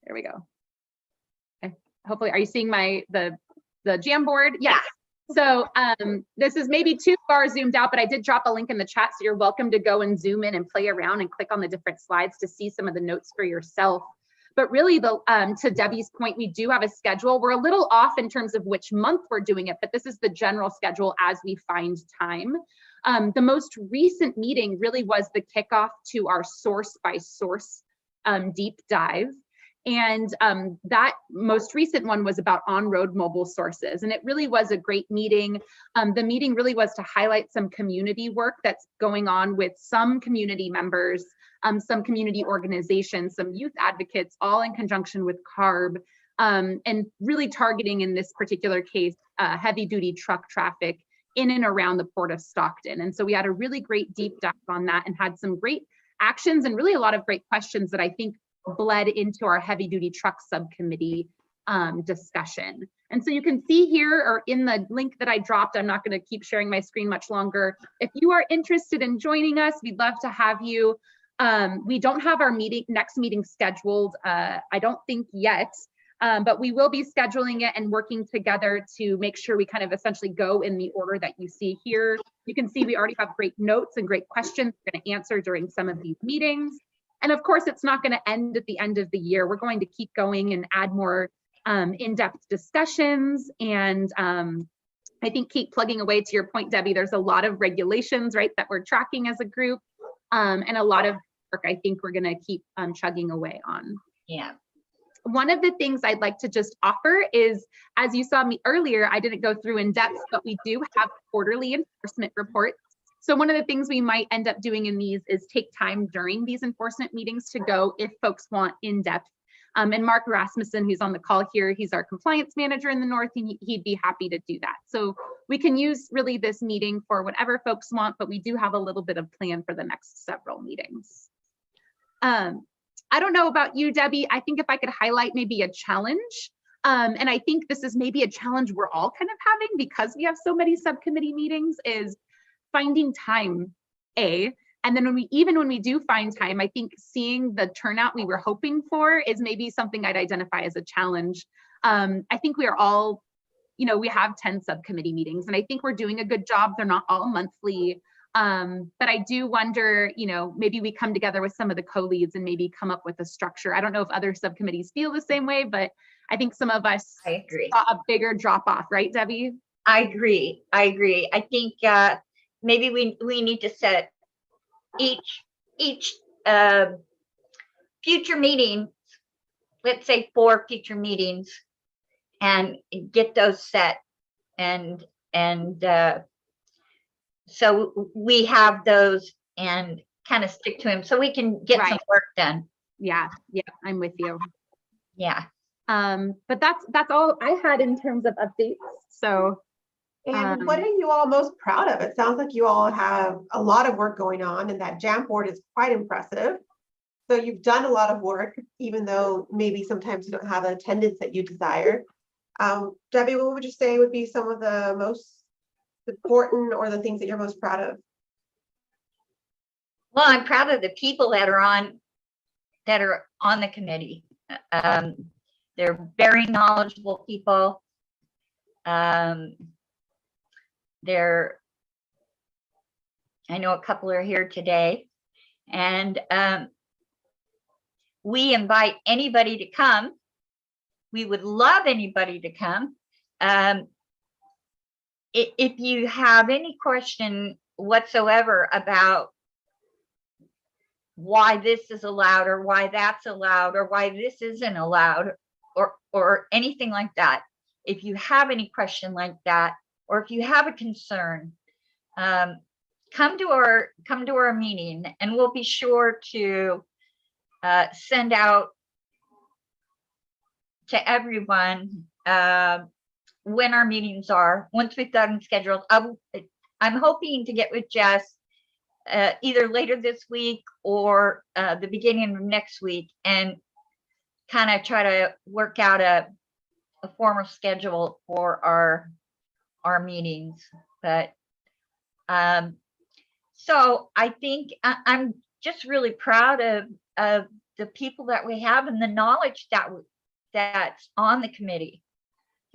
There we go. Okay. Hopefully, are you seeing the Jamboard? Yes. So this is maybe too far zoomed out, but I did drop a link in the chat, so you're welcome to go and zoom in and play around and click on the different slides to see some of the notes for yourself. But really, to Debbie's point, we do have a schedule. We're a little off in terms of which month we're doing it, but this is the general schedule as we find time. The most recent meeting really was the kickoff to our source by source deep dive. And that most recent one was about on-road mobile sources. And it really was a great meeting. The meeting really was to highlight some community work that's going on with some community members, some community organizations, some youth advocates, all in conjunction with CARB, and really targeting, in this particular case, heavy duty truck traffic in and around the Port of Stockton. And so we had a really great deep dive on that and had some great actions and really a lot of great questions that I think bled into our heavy duty truck subcommittee discussion. And so you can see here, or in the link that I dropped, I'm not going to keep sharing my screen much longer. If you are interested in joining us, we'd love to have you. We don't have our next meeting scheduled, I don't think yet, but we will be scheduling it and working together to make sure we kind of essentially go in the order that you see here. You can see we already have great notes and great questions we're going to answer during some of these meetings. And of course, it's not going to end at the end of the year. We're going to keep going and add more in-depth discussions. And I think keep plugging away. To your point, Debbie, there's a lot of regulations, right, that we're tracking as a group, and a lot of work I think we're going to keep chugging away on. Yeah. One of the things I'd like to just offer is, as you saw me earlier, I didn't go through in depth, but we do have quarterly enforcement reports. So one of the things we might end up doing in these is take time during these enforcement meetings to go, if folks want in depth, And Mark Rasmussen, who's on the call here, he's our compliance manager in the North, and he'd be happy to do that. So we can use really this meeting for whatever folks want, but we do have a little bit of plan for the next several meetings. I don't know about you, Debbie. I think if I could highlight maybe a challenge, and I think this is maybe a challenge we're all kind of having because we have so many subcommittee meetings, is finding time, and then when we do find time, I think seeing the turnout we were hoping for is maybe something I'd identify as a challenge. I think we are all, we have 10 subcommittee meetings, and I think we're doing a good job. They're not all monthly. But I do wonder, maybe we come together with some of the co-leads and maybe come up with a structure. I don't know if other subcommittees feel the same way, but I think some of us I agree. saw a bigger drop off, right, Debbie? I agree. I think maybe we need to set each future meeting, let's say 4 future meetings, and get those set, and so we have those and kind of stick to them so we can get some work done. Yeah, I'm with you. Yeah. But that's all I had in terms of updates. So and what are you all most proud of? It sounds like you all have a lot of work going on, and that jam board is quite impressive. So you've done a lot of work, even though maybe sometimes you don't have the attendance that you desire. Debbie, what would you say would be some of the most important or the things that you're most proud of? Well, I'm proud of the people that are on the committee. They're very knowledgeable people. I know a couple are here today, and we invite anybody to come. We would love anybody to come. If you have any question whatsoever about why this is allowed or why that's allowed or why this isn't allowed or anything like that, if you have any question like that, or if you have a concern, come to our meeting, and we'll be sure to send out to everyone when our meetings are. Once we've got them scheduled, I'm hoping to get with Jess either later this week or the beginning of next week, and kind of try to work out a formal schedule for our meetings. But so I think I'm just really proud of the people that we have and the knowledge that's on the committee.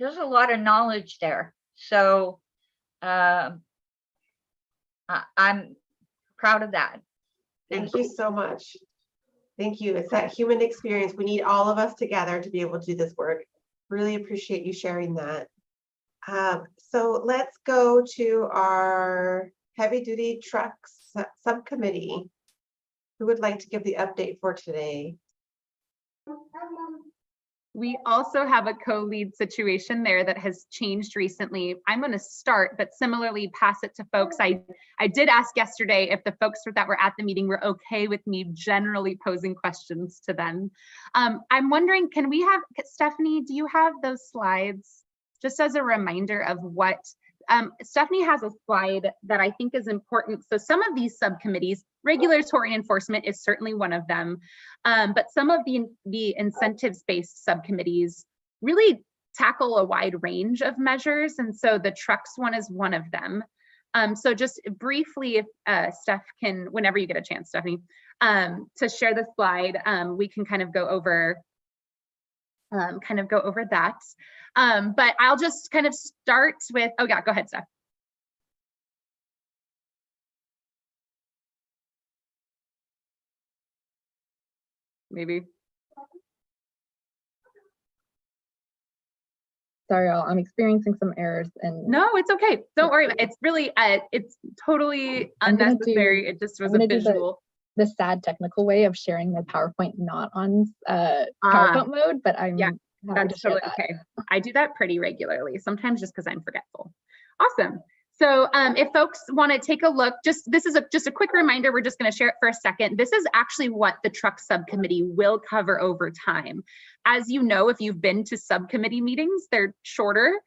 There's a lot of knowledge there. So I'm proud of that. Thank you so much. Thank you. It's that human experience. We need all of us together to be able to do this work. Really appreciate you sharing that. So let's go to our heavy duty trucks subcommittee. Who would like to give the update for today? We also have a co-lead situation there that has changed recently. I'm going to start, but similarly pass it to folks. I did ask yesterday if the folks that were at the meeting were okay with me generally posing questions to them. I'm wondering, can we have, Stephanie, do you have those slides? Just as a reminder of what, Stephanie has a slide that I think is important. So some of these subcommittees, regulatory enforcement is certainly one of them, but some of the incentives-based subcommittees really tackle a wide range of measures, and so the trucks one is one of them. So just briefly, if Steph can, whenever you get a chance, Stephanie, to share the slide, we can kind of go over that. But I'll just kind of start with, oh yeah, go ahead, Steph. Maybe. Sorry, y'all, I'm experiencing some errors and no, it's okay. Don't worry. It's really, it's totally unnecessary. It just was a visual. The sad technical way of sharing the PowerPoint not on PowerPoint mode, but I'm that's totally okay. I do that pretty regularly, sometimes just because I'm forgetful. Awesome. So if folks want to take a look, this is just a quick reminder, we're just going to share it for a second. This is actually what the truck subcommittee will cover over time. As you know, if you've been to subcommittee meetings, they're shorter.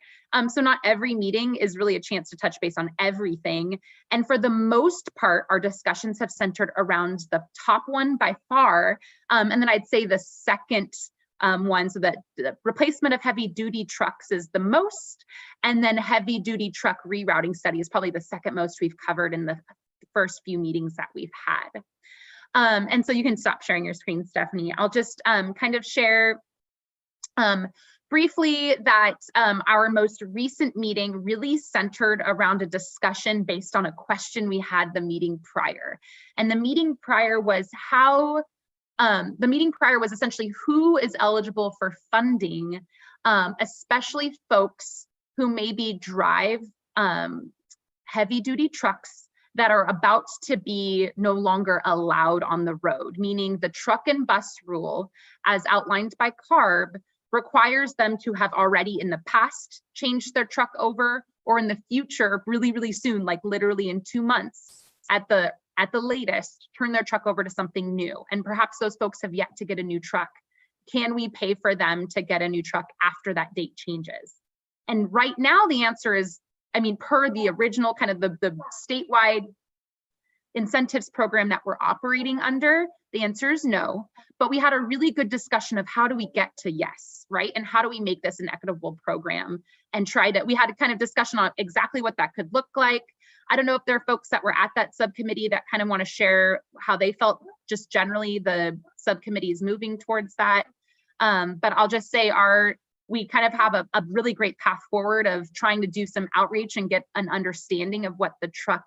So not every meeting is really a chance to touch base on everything. And for the most part, our discussions have centered around the top one by far. And then I'd say the second one, so that the replacement of heavy duty trucks is the most, and then heavy duty truck rerouting study is probably the second most we've covered in the first few meetings that we've had. And so you can stop sharing your screen, Stephanie. I'll just kind of share briefly that our most recent meeting really centered around a discussion based on a question we had the meeting prior. And the meeting prior was essentially who is eligible for funding, especially folks who maybe drive heavy duty trucks that are about to be no longer allowed on the road, meaning the truck and bus rule as outlined by CARB requires them to have already in the past changed their truck over, or in the future, really, really soon, like literally in 2 months at the latest, turn their truck over to something new. And perhaps those folks have yet to get a new truck. Can we pay for them to get a new truck after that date changes? And right now the answer is, I mean, per the original kind of the statewide incentives program that we're operating under, the answer is no. But we had a really good discussion of how do we get to yes, right? And how do we make this an equitable program, and we had a kind of discussion on exactly what that could look like. I don't know if there are folks that were at that subcommittee that kind of want to share how they felt just generally the subcommittee is moving towards that. But I'll just say we kind of have a really great path forward of trying to do some outreach and get an understanding of what the truck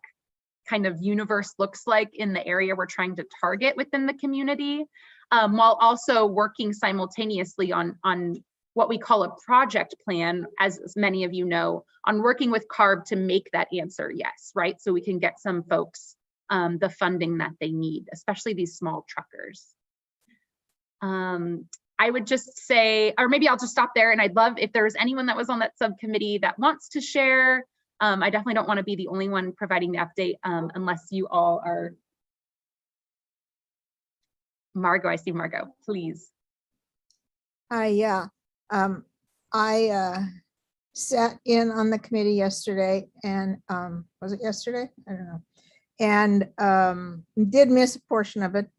kind of universe looks like in the area we're trying to target within the community, while also working simultaneously on what we call a project plan, as many of you know, on working with CARB to make that answer yes, right? So we can get some folks the funding that they need, especially these small truckers. I would just say, or maybe I'll just stop there, and I'd love if there's anyone that was on that subcommittee that wants to share. I definitely don't want to be the only one providing the update unless you all are. Margot, I see Margot, please. Yeah. I sat in on the committee yesterday, and was it yesterday? I don't know. And did miss a portion of it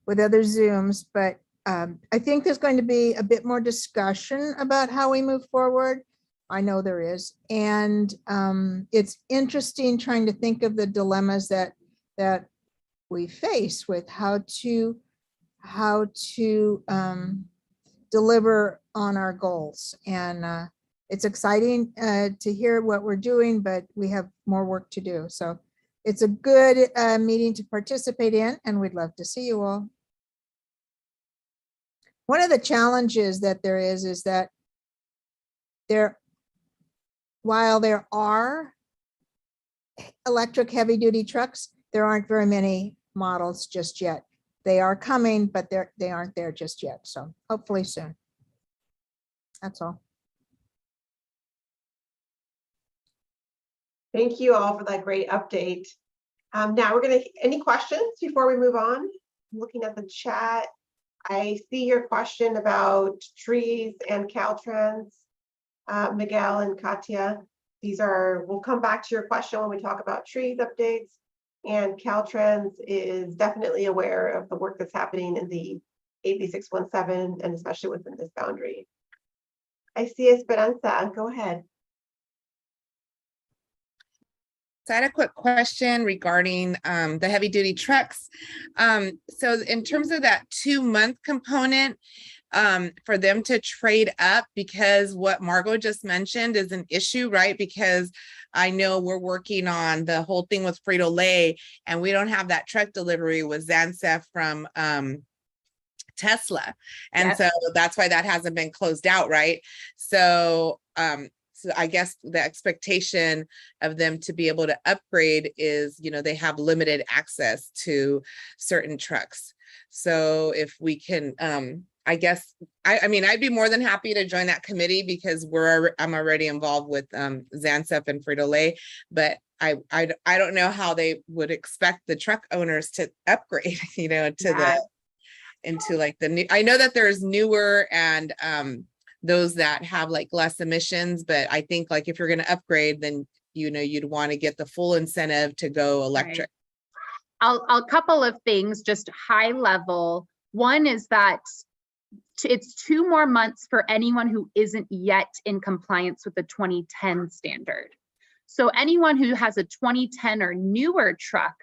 with other Zooms, but I think there's going to be a bit more discussion about how we move forward. I know there is. And it's interesting trying to think of the dilemmas that we face with how to deliver on our goals. And it's exciting to hear what we're doing, but we have more work to do. So it's a good meeting to participate in, and we'd love to see you all. One of the challenges that there is that while there are electric heavy duty trucks, there aren't very many models just yet. They are coming, but they aren't there just yet. So hopefully soon. That's all. Thank you all for that great update. Now any questions before we move on? I'm looking at the chat. I see your question about trees and Caltrans, Miguel and Katya. We'll come back to your question when we talk about trees updates. And Caltrans is definitely aware of the work that's happening in the AB617 and especially within this boundary. I see Esperanza, go ahead. So I had a quick question regarding the heavy duty trucks. So in terms of that 2-month component, for them to trade up, because what Margot just mentioned is an issue, right? Because I know we're working on the whole thing with Frito-Lay, and we don't have that truck delivery with Zansef from Tesla. And Yes. So that's why that hasn't been closed out, right? So so I guess the expectation of them to be able to upgrade is, they have limited access to certain trucks. So if we can I guess, I mean, I'd be more than happy to join that committee because I'm already involved with Zansep and Frito-Lay, but I don't know how they would expect the truck owners to upgrade, you know, to Yeah. into like the new, I know that there's newer and those that have like less emissions, but I think like if you're going to upgrade, then, you know, you'd want to get the full incentive to go electric. Right. I'll couple of things, just high level. One is that it's 2 more months for anyone who isn't yet in compliance with the 2010 standard. So anyone who has a 2010 or newer truck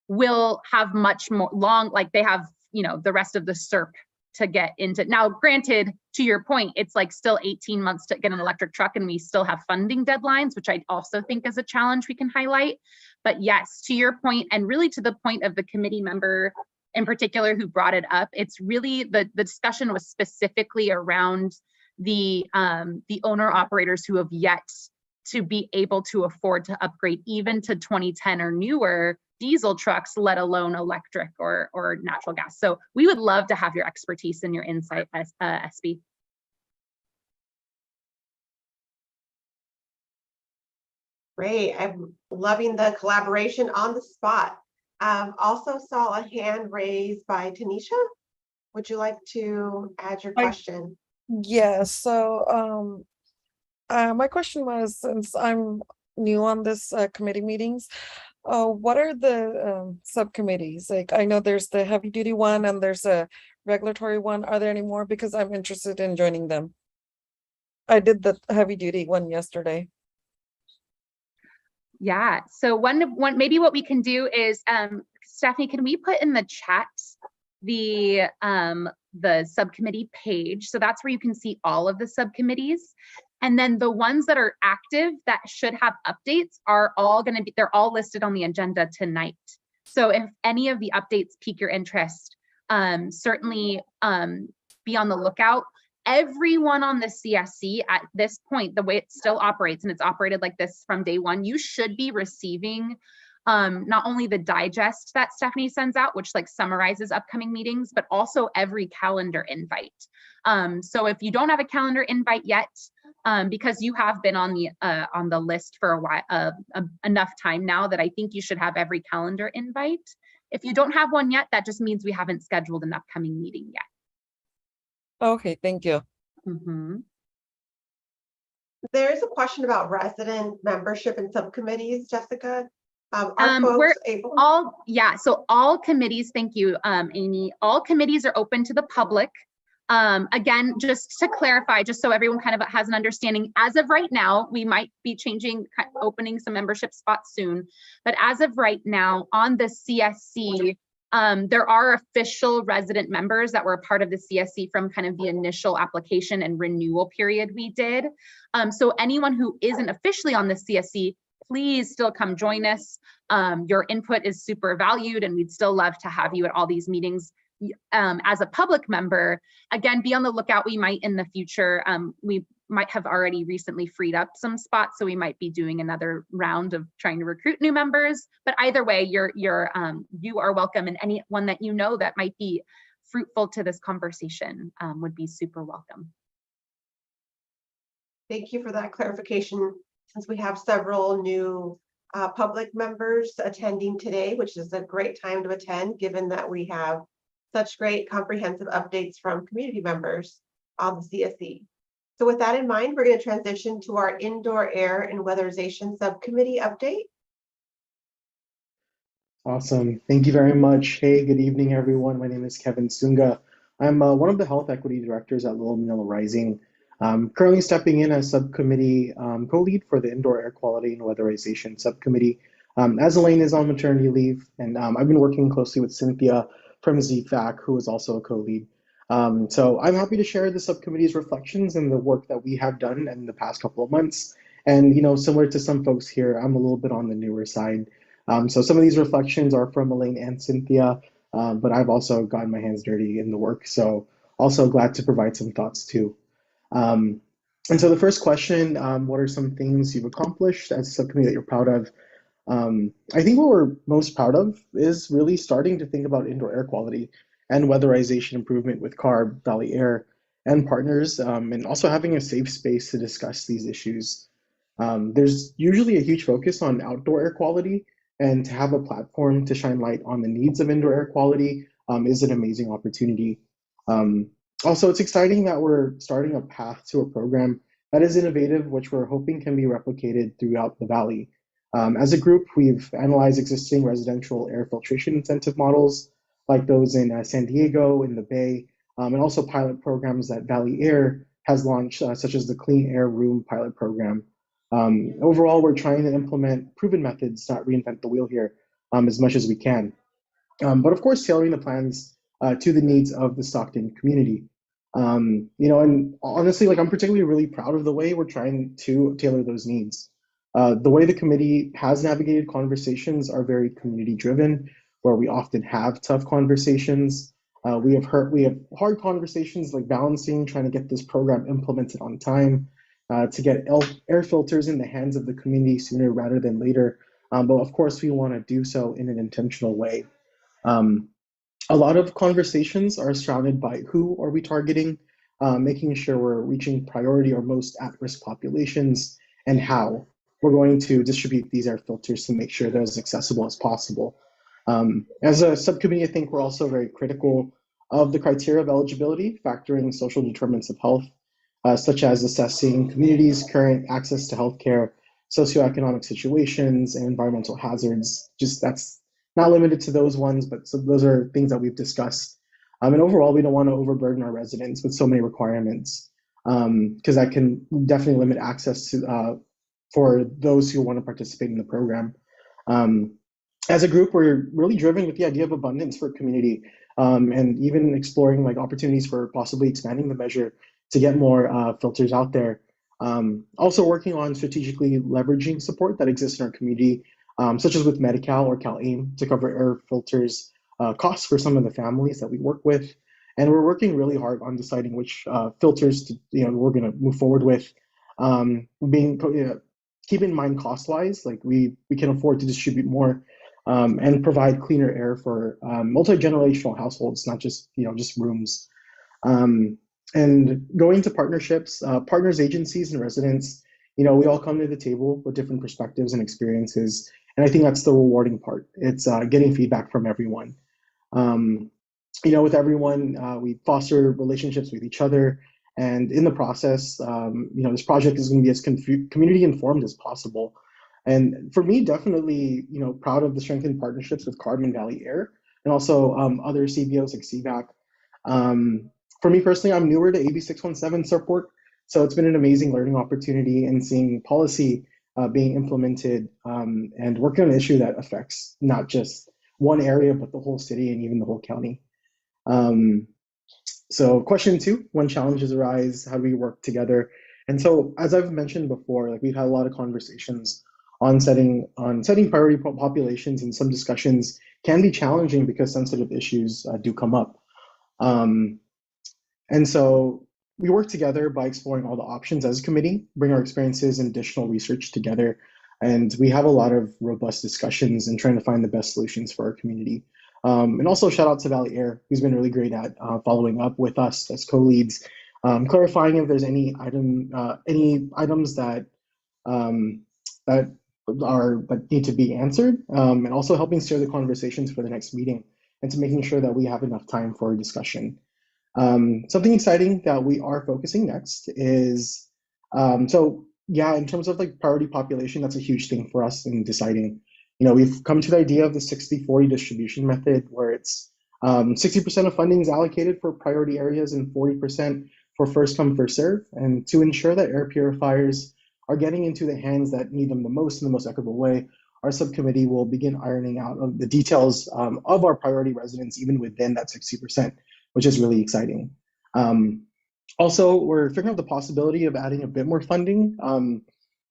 will have much more like they have, you know, the rest of the Serp to get into. Now, granted, to your point, it's like still 18 months to get an electric truck and we still have funding deadlines, which I also think is a challenge we can highlight. But yes, to your point, and really to the point of the committee member in particular who brought it up, it's really the discussion was specifically around the owner operators who have yet to be able to afford to upgrade even to 2010 or newer diesel trucks, let alone electric or natural gas. So we would love to have your expertise and your insight, SB. Great. I'm loving the collaboration on the spot. Also saw a hand raised by Tanisha. Would you like to add your question? Yeah, so my question was, since I'm new on this committee meetings, what are the subcommittees? Like, I know there's the heavy duty one and there's a regulatory one. Are there any more? Because I'm interested in joining them. I did the heavy duty one yesterday. Yeah, so one maybe what we can do is, Stephanie, can we put in the chat the subcommittee page? So that's where you can see all of the subcommittees. And then the ones that are active that should have updates are all going to be, they're all listed on the agenda tonight. So if any of the updates pique your interest, certainly be on the lookout. Everyone on the CSC at this point, the way it still operates, and it's operated like this from day one, you should be receiving not only the digest that Stephanie sends out, which like summarizes upcoming meetings, but also every calendar invite. So if you don't have a calendar invite yet, because you have been on the list for a while, enough time now that I think you should have every calendar invite. If you don't have one yet, that just means we haven't scheduled an upcoming meeting yet. Okay, thank you. Mm-hmm. There's a question about resident membership in subcommittees, Jessica. Are folks able? So all committees, thank you, Amy. All committees are open to the public. Again, just to clarify, just so everyone kind of has an understanding, as of right now, we might be opening some membership spots soon, but as of right now on the CSC, there are official resident members that were a part of the CSC from kind of the initial application and renewal period we did. So anyone who isn't officially on the CSC, please still come join us. Your input is super valued and we'd still love to have you at all these meetings. As a public member, again, be on the lookout. We might in the future, we might have already recently freed up some spots, so we might be doing another round of trying to recruit new members. But either way, you are welcome, and anyone that you know that might be fruitful to this conversation would be super welcome. Thank you for that clarification. Since we have several new public members attending today, which is a great time to attend, given that we have such great comprehensive updates from community members on the CSC. So with that in mind, we're going to transition to our indoor air and weatherization subcommittee update. Awesome. Thank you very much. Hey, good evening, everyone. My name is Kevin Sunga. I'm one of the health equity directors at Little Manila Rising. Currently stepping in as subcommittee co-lead for the indoor air quality and weatherization subcommittee. As Elaine is on maternity leave, and I've been working closely with Cynthia from ZFAC, who is also a co-lead. So I'm happy to share the subcommittee's reflections and the work that we have done in the past couple of months. And, you know, similar to some folks here, I'm a little bit on the newer side. So some of these reflections are from Elaine and Cynthia, but I've also gotten my hands dirty in the work. So also glad to provide some thoughts too. And so the first question, what are some things you've accomplished as a subcommittee that you're proud of? I think what we're most proud of is really starting to think about indoor air quality and weatherization improvement with CARB, Valley Air, and partners, and also having a safe space to discuss these issues. There's usually a huge focus on outdoor air quality, and to have a platform to shine light on the needs of indoor air quality is an amazing opportunity. Also, it's exciting that we're starting a path to a program that is innovative, which we're hoping can be replicated throughout the Valley. As a group, we've analyzed existing residential air filtration incentive models, like those in San Diego, in the Bay, and also pilot programs that Valley Air has launched, such as the Clean Air Room pilot program. Overall, we're trying to implement proven methods, not reinvent the wheel here, as much as we can. But of course, tailoring the plans to the needs of the Stockton community. And honestly, like, I'm particularly really proud of the way we're trying to tailor those needs. The way the committee has navigated conversations are very community driven, where we often have tough conversations. We have hard conversations, like balancing trying to get this program implemented on time, to get air filters in the hands of the community sooner rather than later. But of course, we want to do so in an intentional way. A lot of conversations are surrounded by who are we targeting, making sure we're reaching priority or most at-risk populations, and how we're going to distribute these air filters to make sure they're as accessible as possible. As a subcommittee, I think we're also very critical of the criteria of eligibility, factoring social determinants of health, such as assessing communities' current access to healthcare, socioeconomic situations, and environmental hazards. Just that's not limited to those ones, but so those are things that we've discussed. And overall, we don't want to overburden our residents with so many requirements, because that can definitely limit access to for those who want to participate in the program. As a group, we're really driven with the idea of abundance for community, and even exploring like opportunities for possibly expanding the measure to get more filters out there. Also working on strategically leveraging support that exists in our community, such as with Medi-Cal or Cal-AIM, to cover air filters costs for some of the families that we work with. And we're working really hard on deciding which filters we're going to move forward with. Keep in mind cost-wise, like we can afford to distribute more and provide cleaner air for multi-generational households, not just just rooms. And going to partnerships, partners, agencies, and residents, we all come to the table with different perspectives and experiences. And I think that's the rewarding part. It's getting feedback from everyone. With everyone, we foster relationships with each other. And in the process, this project is going to be as community informed as possible. And for me, definitely, proud of the strengthened partnerships with CARB and Valley Air, and also other CBOs like CVAC. For me personally, I'm newer to AB617 Serp work, so it's been an amazing learning opportunity and seeing policy being implemented and working on an issue that affects not just one area, but the whole city and even the whole county. So question 2, when challenges arise, how do we work together? And so, as I've mentioned before, like we've had a lot of conversations on setting priority populations, and some discussions can be challenging because sensitive issues do come up. And so we work together by exploring all the options as a committee, bring our experiences and additional research together. And we have a lot of robust discussions and trying to find the best solutions for our community. And also shout out to Valley Air, who's been really great at following up with us as co-leads, clarifying if there's any items that need to be answered, and also helping steer the conversations for the next meeting, and to making sure that we have enough time for discussion. Something exciting that we are focusing next is, in terms of like priority population, that's a huge thing for us in deciding. We've come to the idea of the 60-40 distribution method, where it's 60% of funding is allocated for priority areas and 40% for first come, first serve. And to ensure that air purifiers are getting into the hands that need them the most in the most equitable way, our subcommittee will begin ironing out the details of our priority residents, even within that 60%, which is really exciting. Also, we're figuring out the possibility of adding a bit more funding,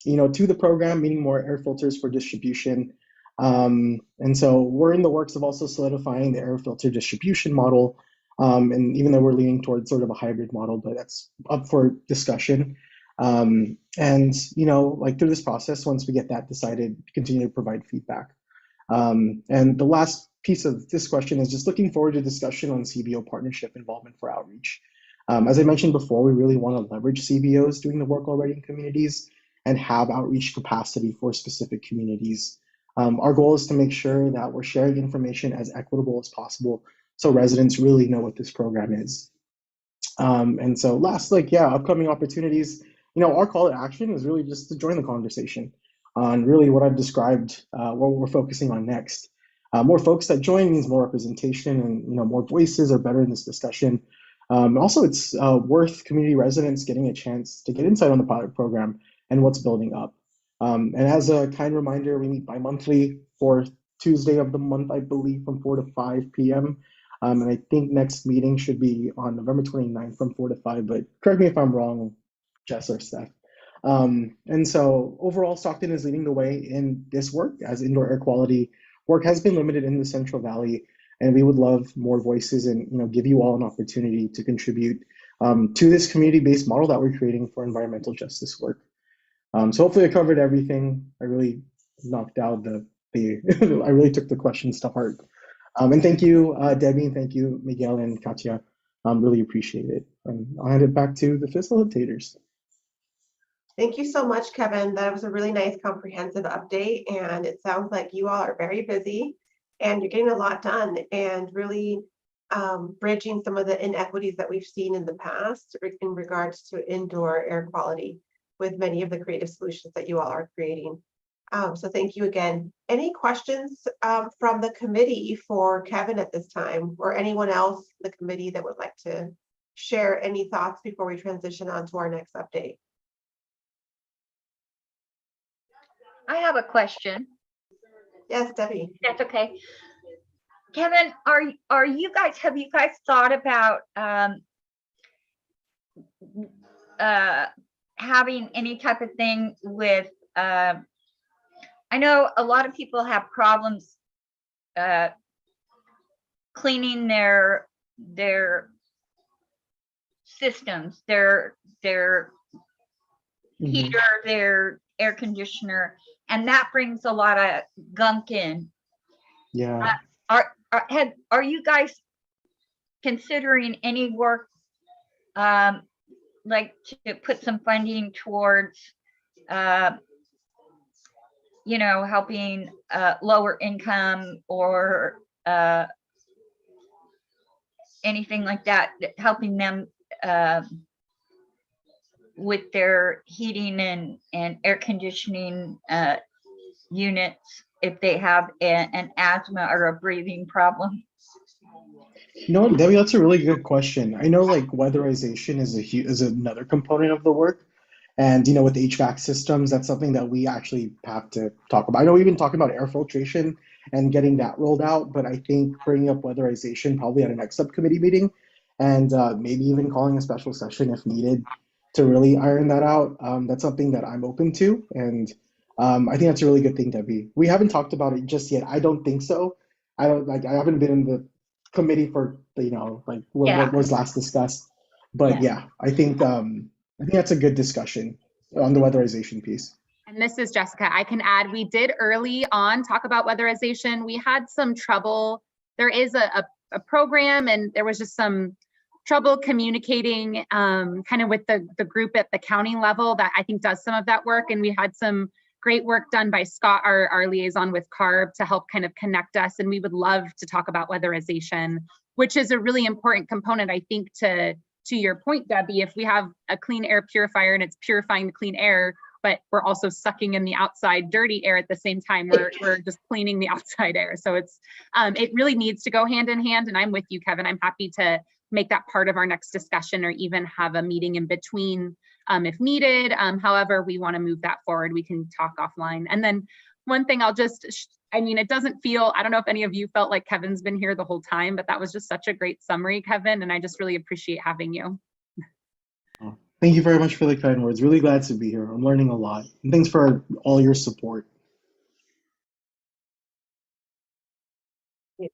to the program, meaning more air filters for distribution. And so we're in the works of also solidifying the air filter distribution model. And even though we're leaning towards sort of a hybrid model, but that's up for discussion. And through this process, once we get that decided, continue to provide feedback. And the last piece of this question is just looking forward to discussion on CBO partnership involvement for outreach. As I mentioned before, we really want to leverage CBOs doing the work already in communities and have outreach capacity for specific communities. Our goal is to make sure that we're sharing information as equitable as possible so residents really know what this program is. And so last, upcoming opportunities, our call to action is really just to join the conversation on really what I've described, what we're focusing on next. More folks that join means more representation and more voices are better in this discussion. Also, it's worth community residents getting a chance to get insight on the pilot program and what's building up. And as a kind reminder, we meet bi-monthly for Tuesday of the month, I believe, from 4 to 5 p.m. And I think next meeting should be on November 29th from 4 to 5, but correct me if I'm wrong, Jess or Steph. And so overall, Stockton is leading the way in this work, as indoor air quality work has been limited in the Central Valley, and we would love more voices and give you all an opportunity to contribute to this community-based model that we're creating for environmental justice work. So hopefully I covered everything. I really knocked out I really took the questions to heart. And thank you, Debbie, and thank you, Miguel and Katya. Really appreciate it. And I'll hand it back to the facilitators. Thank you so much, Kevin. That was a really nice comprehensive update, and it sounds like you all are very busy and you're getting a lot done and really bridging some of the inequities that we've seen in the past in regards to indoor air quality with many of the creative solutions that you all are creating. So thank you again. Any questions from the committee for Kevin at this time, or anyone else in the committee that would like to share any thoughts before we transition on to our next update? I have a question. Yes, Debbie. That's okay. Kevin, have you guys thought about having any type of thing with I know a lot of people have problems cleaning their systems, their heater, their air conditioner, and that brings a lot of gunk in. Yeah. Are you guys considering any work like to put some funding towards helping lower income or anything like that, helping them with their heating and air conditioning units if they have an asthma or a breathing problem? Debbie, that's a really good question. I know weatherization is another component of the work. And, with HVAC systems, that's something that we actually have to talk about. I know we've been talking about air filtration and getting that rolled out, but I think bringing up weatherization probably at a next subcommittee meeting and maybe even calling a special session if needed to really iron that out. That's something that I'm open to. And I think that's a really good thing, Debbie. We haven't talked about it just yet. I don't think so. I haven't been in the committee for, what was last discussed. But yeah, I think that's a good discussion on the weatherization piece. And this is Jessica. I can add, we did early on talk about weatherization. We had some trouble. There is a program, and there was just some trouble communicating kind of with the group at the county level that I think does some of that work. And we had some great work done by Scott, our liaison with CARB, to help kind of connect us. And we would love to talk about weatherization, which is a really important component, I think, to your point, Debbie. If we have a clean air purifier and it's purifying the clean air, but we're also sucking in the outside dirty air at the same time, we're just cleaning the outside air. So it really needs to go hand in hand. And I'm with you, Kevin. I'm happy to make that part of our next discussion, or even have a meeting in between if needed. However we want to move that forward, we can talk offline. And then one thing it doesn't feel, I don't know if any of you felt like Kevin's been here the whole time, but that was just such a great summary, Kevin. And I just really appreciate having you. Thank you very much for the kind words. Really glad to be here. I'm learning a lot. And thanks for all your support.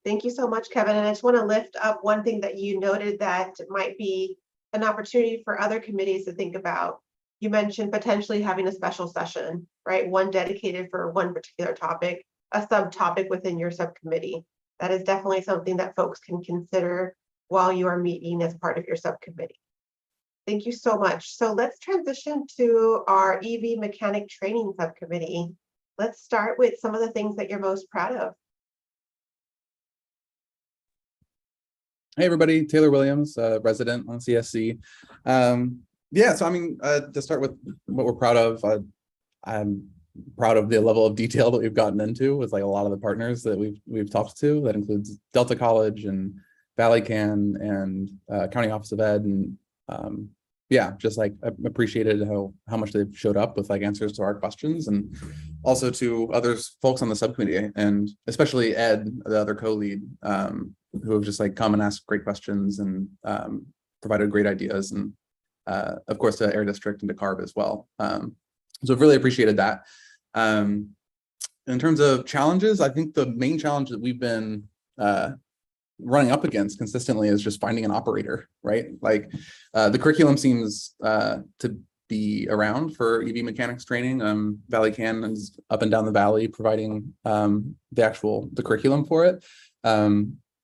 Thank you so much, Kevin. And I just want to lift up one thing that you noted that might be an opportunity for other committees to think about. You mentioned potentially having a special session, right? One dedicated for one particular topic. a subtopic within your subcommittee. That is definitely something that folks can consider while you are meeting as part of your subcommittee. Thank you so much. So let's transition to our EV mechanic training subcommittee. Let's start with some of the things that you're most proud of. Hey everybody, Taylor Williams, resident on CSC. Yeah, so I mean, to start with what we're proud of, I'm proud of the level of detail that we've gotten into with like a lot of the partners that we've talked to. That includes Delta College and Valley Can and County Office of Ed, and yeah, just like I appreciated how much they've showed up with like answers to our questions, and also to others folks on the subcommittee, and especially Ed, the other co-lead, who have just like come and asked great questions and provided great ideas, and of course to Air District and to CARB as well. So I've really appreciated that. In terms of challenges, I think the main challenge that we've been running up against consistently is just finding an operator, right? Like the curriculum seems to be around for EV mechanics training. Valley Can is up and down the valley providing the curriculum for it.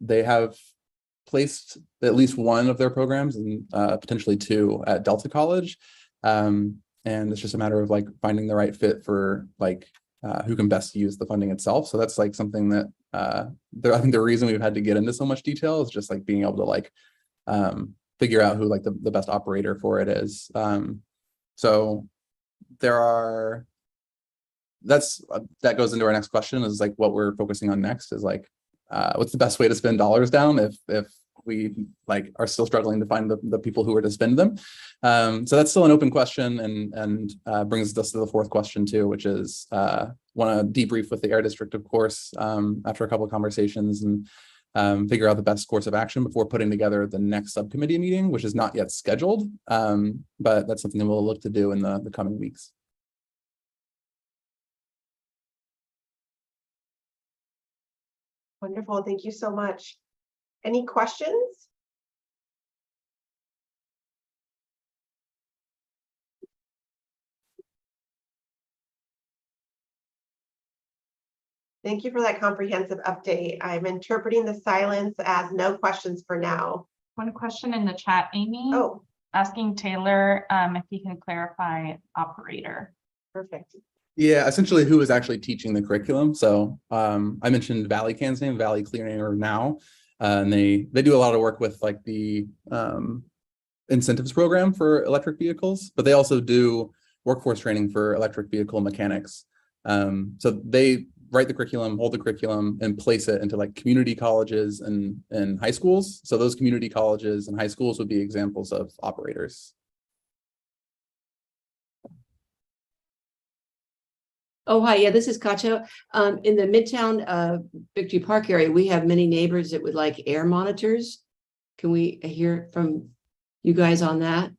They have placed at least one of their programs and potentially two at Delta College. And it's just a matter of like finding the right fit for like who can best use the funding itself. So that's like something that I think the reason we've had to get into so much detail is just like being able to like figure out who like the best operator for it is. So there are, that goes into our next question, is like what we're focusing on next is like what's the best way to spend dollars down if we like are still struggling to find the people who are to spend them. So that's still an open question, and brings us to the fourth question too, which is want to debrief with the Air District, of course, after a couple of conversations, and figure out the best course of action before putting together the next subcommittee meeting, which is not yet scheduled, but that's something that we'll look to do in the coming weeks. Wonderful, thank you so much. Any questions? Thank you for that comprehensive update. I'm interpreting the silence as no questions for now. One question in the chat, Amy. Oh, Asking Taylor if he can clarify operator. perfect. Yeah, essentially who is actually teaching the curriculum. So I mentioned Valley Can's name, Valley Cleaner Now, and they do a lot of work with like the incentives program for electric vehicles, but they also do workforce training for electric vehicle mechanics. So they write the curriculum, hold the curriculum, and place it into like community colleges and high schools. So those community colleges and high schools would be examples of operators. Oh, hi. Yeah, this is Katja. In the Midtown Victory Park area, we have many neighbors that would like air monitors. Can we hear from you guys on that?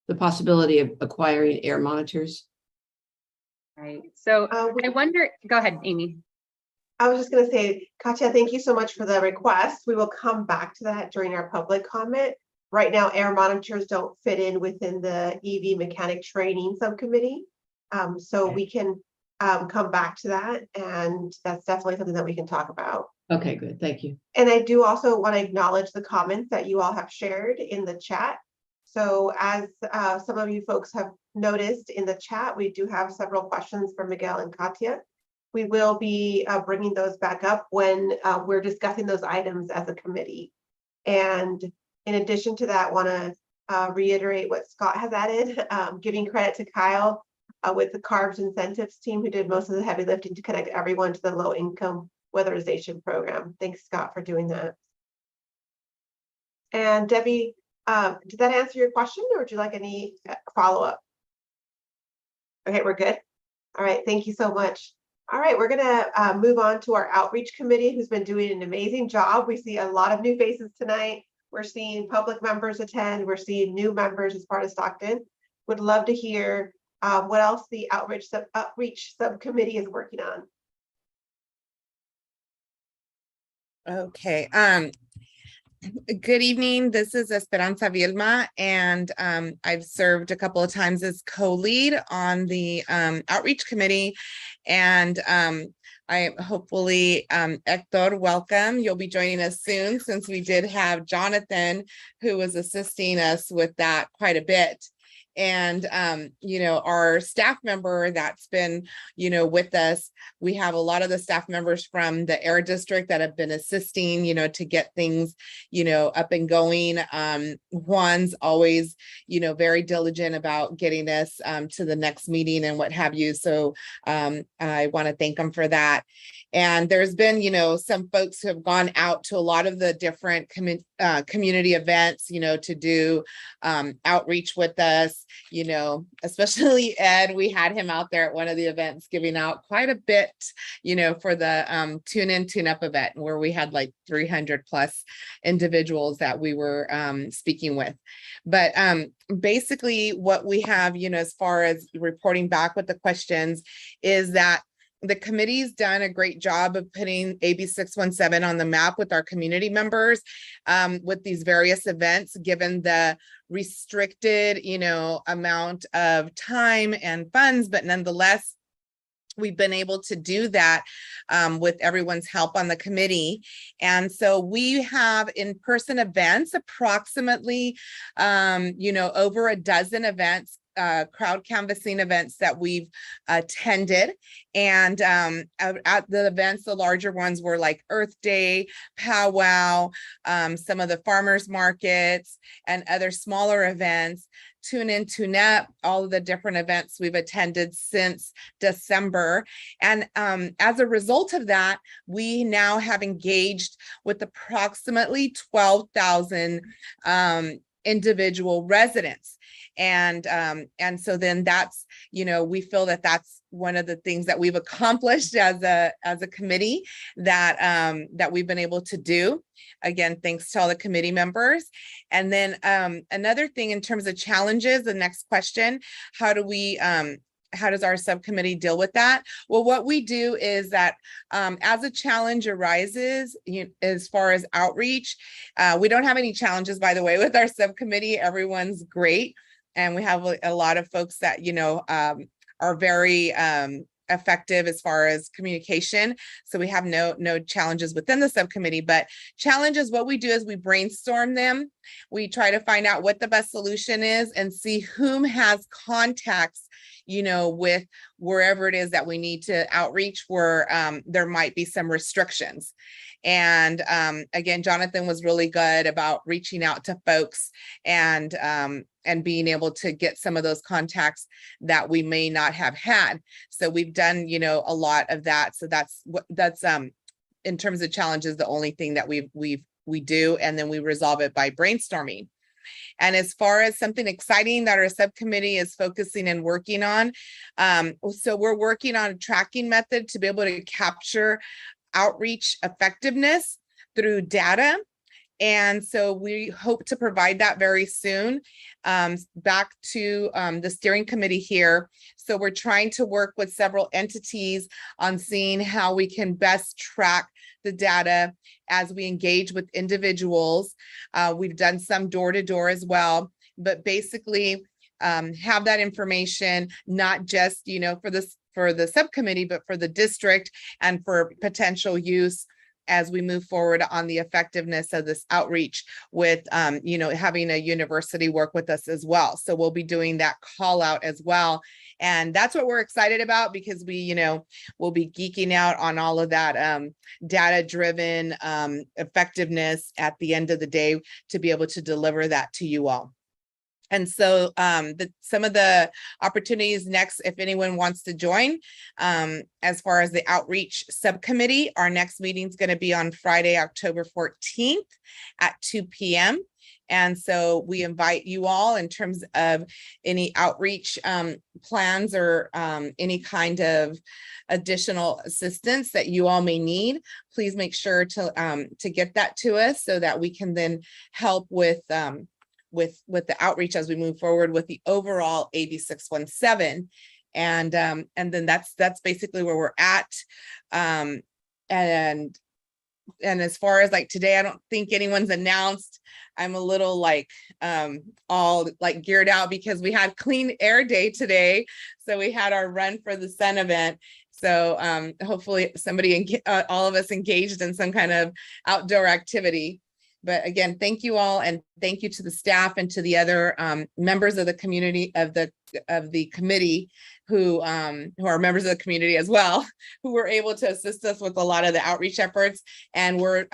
The possibility of acquiring air monitors. Right. So I wonder, go ahead, Amy. I was just going to say, Katja, thank you so much for the request. We will come back to that during our public comment. Right now, air monitors don't fit in within the EV mechanic training subcommittee. So we can come back to that, and that's definitely something that we can talk about. Okay, good. Thank you. And I do also want to acknowledge the comments that you all have shared in the chat. So as some of you folks have noticed in the chat, we do have several questions for Miguel and Katja. We will be bringing those back up when we're discussing those items as a committee. And in addition to that, want to reiterate what Scott has added, giving credit to Kyle with the CARB's incentives team, who did most of the heavy lifting to connect everyone to the low income weatherization program. Thanks, Scott, for doing that. And Debbie, did that answer your question, or would you like any follow-up? Okay, we're good. All right, thank you so much. All right, we're gonna move on to our outreach committee, who's been doing an amazing job. We see a lot of new faces tonight. We're seeing public members attend. We're seeing new members as part of Stockton. Would love to hear what else the outreach subcommittee is working on. Okay. Good evening. This is Esperanza Vilma, and I've served a couple of times as co-lead on the outreach committee. And I hopefully, Hector, welcome. You'll be joining us soon, since we did have Jonathan, who was assisting us with that quite a bit. And you know, our staff member that's been, you know, with us, we have a lot of the staff members from the air district that have been assisting, you know, to get things, you know, up and going. Juan's always, you know, very diligent about getting us to the next meeting and what have you. So I want to thank him for that. And there's been, you know, some folks who have gone out to a lot of the different community events, you know, to do outreach with us, you know, especially Ed. We had him out there at one of the events giving out quite a bit, you know, for the Tune In, Tune Up event, where we had like 300 plus individuals that we were speaking with. But basically what we have, you know, as far as reporting back with the questions, is that the committee's done a great job of putting AB617 on the map with our community members with these various events, given the restricted, you know, amount of time and funds, but nonetheless, we've been able to do that with everyone's help on the committee. And so we have in-person events, approximately, you know, over a dozen events, crowd canvassing events that we've attended. And at the events, the larger ones were like Earth Day, Powwow, some of the farmers markets, and other smaller events. Tune In, Tune Up, all of the different events we've attended since December. And as a result of that, we now have engaged with approximately 12,000 individual residents. And so then that's, you know, we feel that that's one of the things that we've accomplished as a committee, that that we've been able to do. Again, thanks to all the committee members. And then another thing in terms of challenges, the next question, how does our subcommittee deal with that? Well, what we do is that as a challenge arises, as far as outreach, we don't have any challenges, by the way, with our subcommittee. Everyone's great. And we have a lot of folks that, you know, are very effective as far as communication. So we have no challenges within the subcommittee, but challenges, what we do is we brainstorm them. We try to find out what the best solution is and see whom has contacts, you know, with wherever it is that we need to outreach, where there might be some restrictions. And again, Jonathan was really good about reaching out to folks and being able to get some of those contacts that we may not have had. So we've done, you know, a lot of that. So that's in terms of challenges, the only thing that we do, and then we resolve it by brainstorming. And as far as something exciting that our subcommittee is focusing and working on, so we're working on a tracking method to be able to capture outreach effectiveness through data. And so we hope to provide that very soon back to the steering committee here. So we're trying to work with several entities on seeing how we can best track the data as we engage with individuals. We've done some door-to-door as well, but basically have that information, not just, you know, for the subcommittee, but for the district and for potential use as we move forward on the effectiveness of this outreach with, you know, having a university work with us as well. So we'll be doing that call out as well. And that's what we're excited about, because we, you know, we'll be geeking out on all of that data-driven effectiveness at the end of the day to be able to deliver that to you all. And so some of the opportunities next, if anyone wants to join, as far as the outreach subcommittee, our next meeting is going to be on Friday, October 14th at 2 p.m. And so we invite you all in terms of any outreach plans or any kind of additional assistance that you all may need. Please make sure to get that to us so that we can then help with the outreach as we move forward with the overall AB617. And then that's basically where we're at. And as far as like today, I don't think anyone's announced. I'm a little like all like geared out because we had clean air day today. So we had our run for the sun event. So hopefully somebody, all of us engaged in some kind of outdoor activity. But again, thank you all, and thank you to the staff and to the other members of the community of the committee who are members of the community as well, who were able to assist us with a lot of the outreach efforts. And we're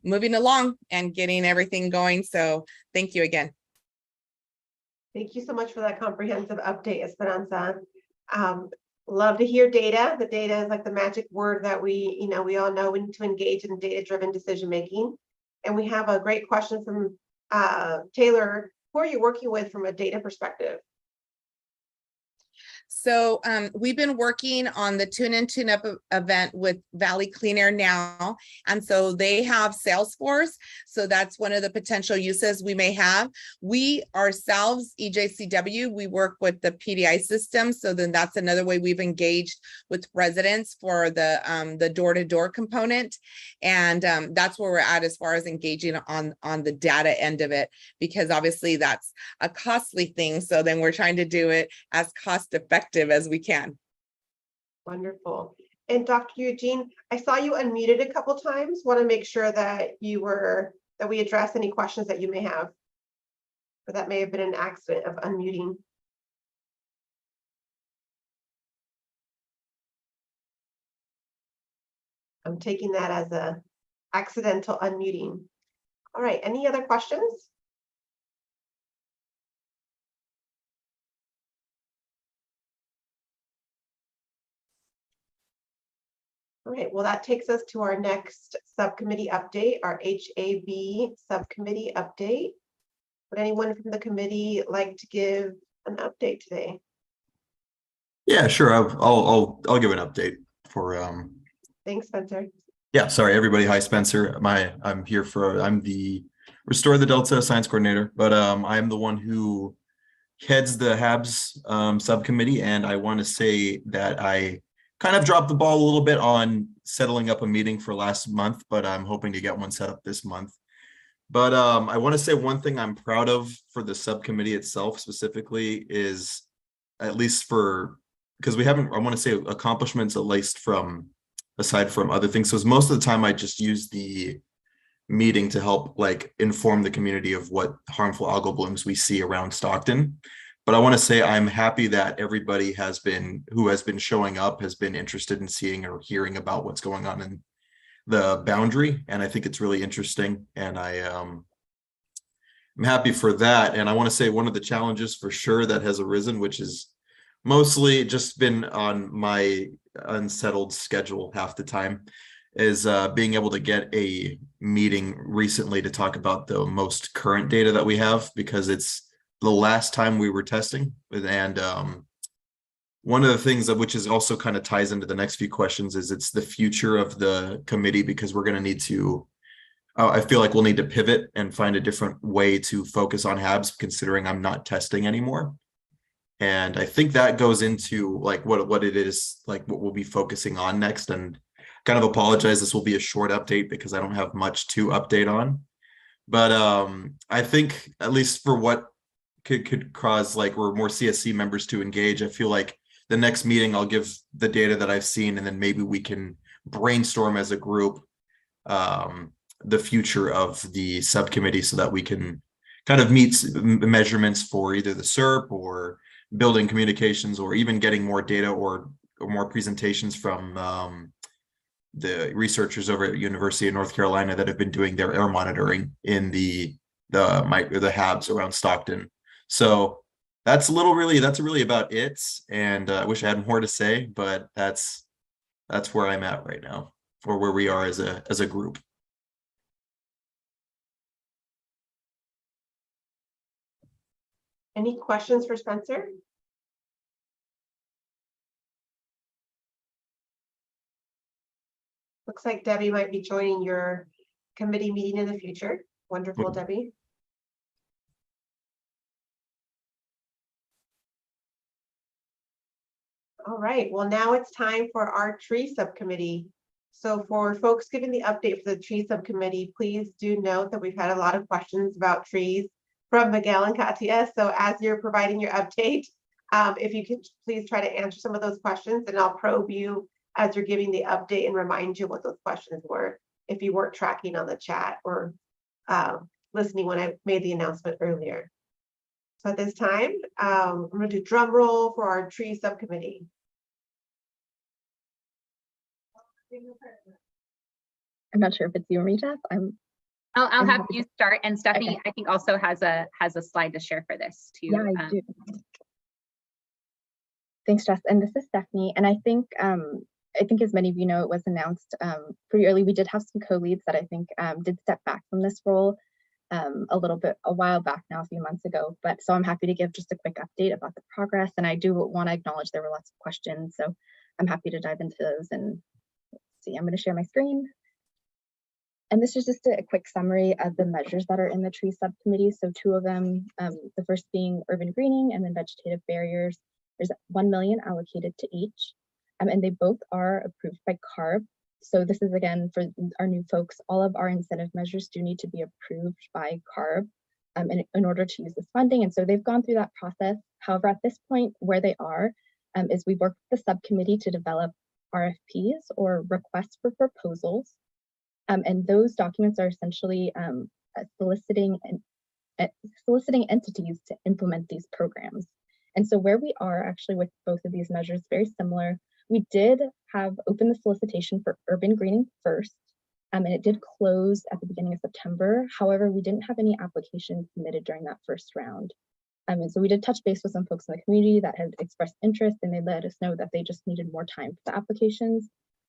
moving along and getting everything going. So thank you again. Thank you so much for that comprehensive update, Esperanza. Love to hear data. The data is like the magic word that we all know we need to engage in data-driven decision-making. And we have a great question from Taylor. Who are you working with from a data perspective? So we've been working on the Tune In, Tune Up event with Valley Clean Air now. And so they have Salesforce. So that's one of the potential uses we may have. We ourselves, EJCW, we work with the PDI system. So then that's another way we've engaged with residents for the door-to-door component. And that's where we're at as far as engaging on the data end of it, because obviously that's a costly thing. So then we're trying to do it as cost effective as we can. Wonderful. And Dr. Eugene, I saw you unmuted a couple times. Want to make sure that we address any questions that you may have. Or that may have been an accident of unmuting. I'm taking that as a accidental unmuting. All right, any other questions? All right, well, that takes us to our next subcommittee update, our HAB subcommittee update. Would anyone from the committee like to give an update today? Yeah, sure. I'll give an update for Thanks, Spencer. Yeah, sorry everybody. Hi, Spencer. I'm the Restore the Delta Science Coordinator, but I'm the one who heads the HABS subcommittee, and I want to say that I kind of dropped the ball a little bit on settling up a meeting for last month, but I'm hoping to get one set up this month. But I want to say one thing I'm proud of for the subcommittee itself specifically is, at least because we haven't, I want to say accomplishments at least aside from other things. So most of the time I just use the meeting to help like inform the community of what harmful algal blooms we see around Stockton. But I want to say I'm happy that everybody who has been showing up has been interested in seeing or hearing about what's going on in the boundary. And I think it's really interesting. And I'm happy for that. And I want to say one of the challenges for sure that has arisen, which is mostly just been on my unsettled schedule half the time, is being able to get a meeting recently to talk about the most current data that we have, because it's the last time we were testing. And one of the things which is also kind of ties into the next few questions is it's the future of the committee, because we're going to need to, I feel like we'll need to pivot and find a different way to focus on HABs, considering I'm not testing anymore. And I think that goes into like what it is, like what we'll be focusing on next. And kind of apologize, this will be a short update because I don't have much to update on. But I think at least for what could cause like we're more CSC members to engage, I feel like the next meeting I'll give the data that I've seen, and then maybe we can brainstorm as a group the future of the subcommittee so that we can kind of meet measurements for either the Serp or building communications, or even getting more data or more presentations from the researchers over at University of North Carolina that have been doing their air monitoring in the HABs around Stockton. So that's really about it. And I wish I had more to say, but that's where I'm at right now, or where we are as a group. Any questions for Spencer? Looks like Debbie might be joining your committee meeting in the future. Wonderful, Debbie. All right, well, now it's time for our tree subcommittee. So for folks giving the update for the tree subcommittee, please do note that we've had a lot of questions about trees from Miguel and Katia. So as you're providing your update, if you could please try to answer some of those questions, and I'll probe you as you're giving the update and remind you what those questions were if you weren't tracking on the chat or listening when I made the announcement earlier. So at this time, I'm going to do drum roll for our tree subcommittee. I'm not sure if it's you or me, Jeff. I'll I'm have happy you start, and Stephanie, Okay. I think also has a slide to share for this too. Yeah, I do. Thanks, Jess. And this is Stephanie. And I think as many of you know, it was announced pretty early. We did have some co-leads that I think did step back from this role a while back now, a few months ago. But so I'm happy to give just a quick update about the progress. And I do want to acknowledge there were lots of questions. So I'm happy to dive into those. And let's see, I'm going to share my screen. And this is just a quick summary of the measures that are in the tree subcommittee. So two of them, the first being urban greening and then vegetative barriers. There's 1 million allocated to each, and they both are approved by CARB. So this is, again, for our new folks, all of our incentive measures do need to be approved by CARB in order to use this funding. And so they've gone through that process. However, at this point, where they are is we work with the subcommittee to develop RFPs or requests for proposals. And those documents are essentially soliciting entities to implement these programs. And so where we are actually with both of these measures, very similar. We did have open the solicitation for urban greening first, and it did close at the beginning of September. However, we didn't have any applications submitted during that first round. And so we did touch base with some folks in the community that had expressed interest, and they let us know that they just needed more time for the applications.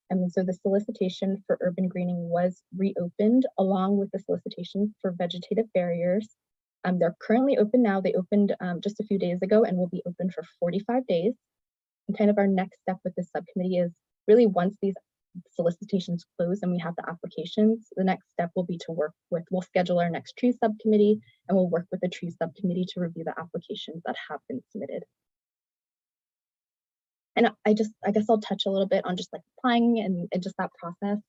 And so the solicitation for urban greening was reopened along with the solicitation for vegetative barriers. They're currently open now. They opened just a few days ago and will be open for 45 days. And kind of our next step with this subcommittee is really once these solicitations close and we have the applications, the next step will be to work with, we'll schedule our next tree subcommittee and we'll work with the tree subcommittee to review the applications that have been submitted. And I guess I'll touch a little bit on just like applying and just that process.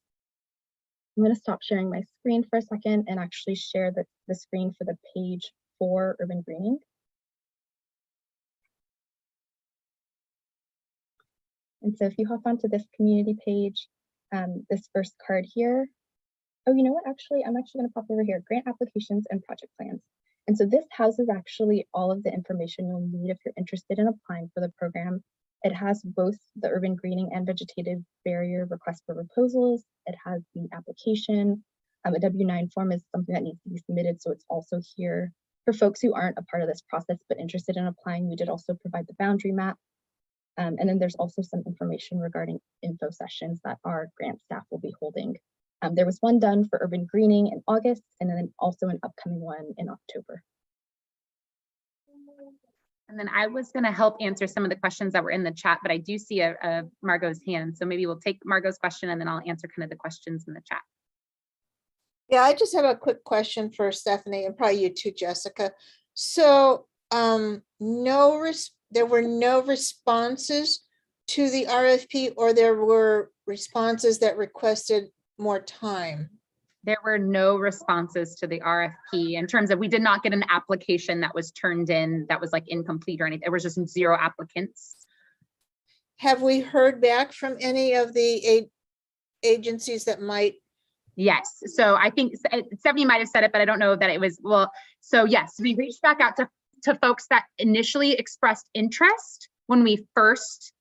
I'm going to stop sharing my screen for a second and actually share the screen for the page for urban greening. And so if you hop onto this community page, this first card here, oh, you know what, actually, I'm actually going to pop over here, grant applications and project plans. And so this houses actually all of the information you'll need if you're interested in applying for the program. It has both the urban greening and vegetative barrier request for proposals. It has the application. A W-9 form is something that needs to be submitted, so it's also here. For folks who aren't a part of this process but interested in applying, we did also provide the boundary map. And then there's also some information regarding info sessions that our grant staff will be holding. There was one done for urban greening in August, and then also an upcoming one in October. And then I was going to help answer some of the questions that were in the chat, but I do see a Margot's hand. So maybe we'll take Margot's question and then I'll answer kind of the questions in the chat. Yeah, I just have a quick question for Stephanie and probably you too, Jessica. So there were no responses to the RFP, or there were responses that requested more time? There were no responses to the RFP in terms of, we did not get an application that was turned in that was like incomplete or anything. There was just 0 applicants. Have we heard back from any of the agencies that might? Yes. So I think Stephanie might have said it, but I don't know that it was, well, so yes, we reached back out to folks that initially expressed interest when we first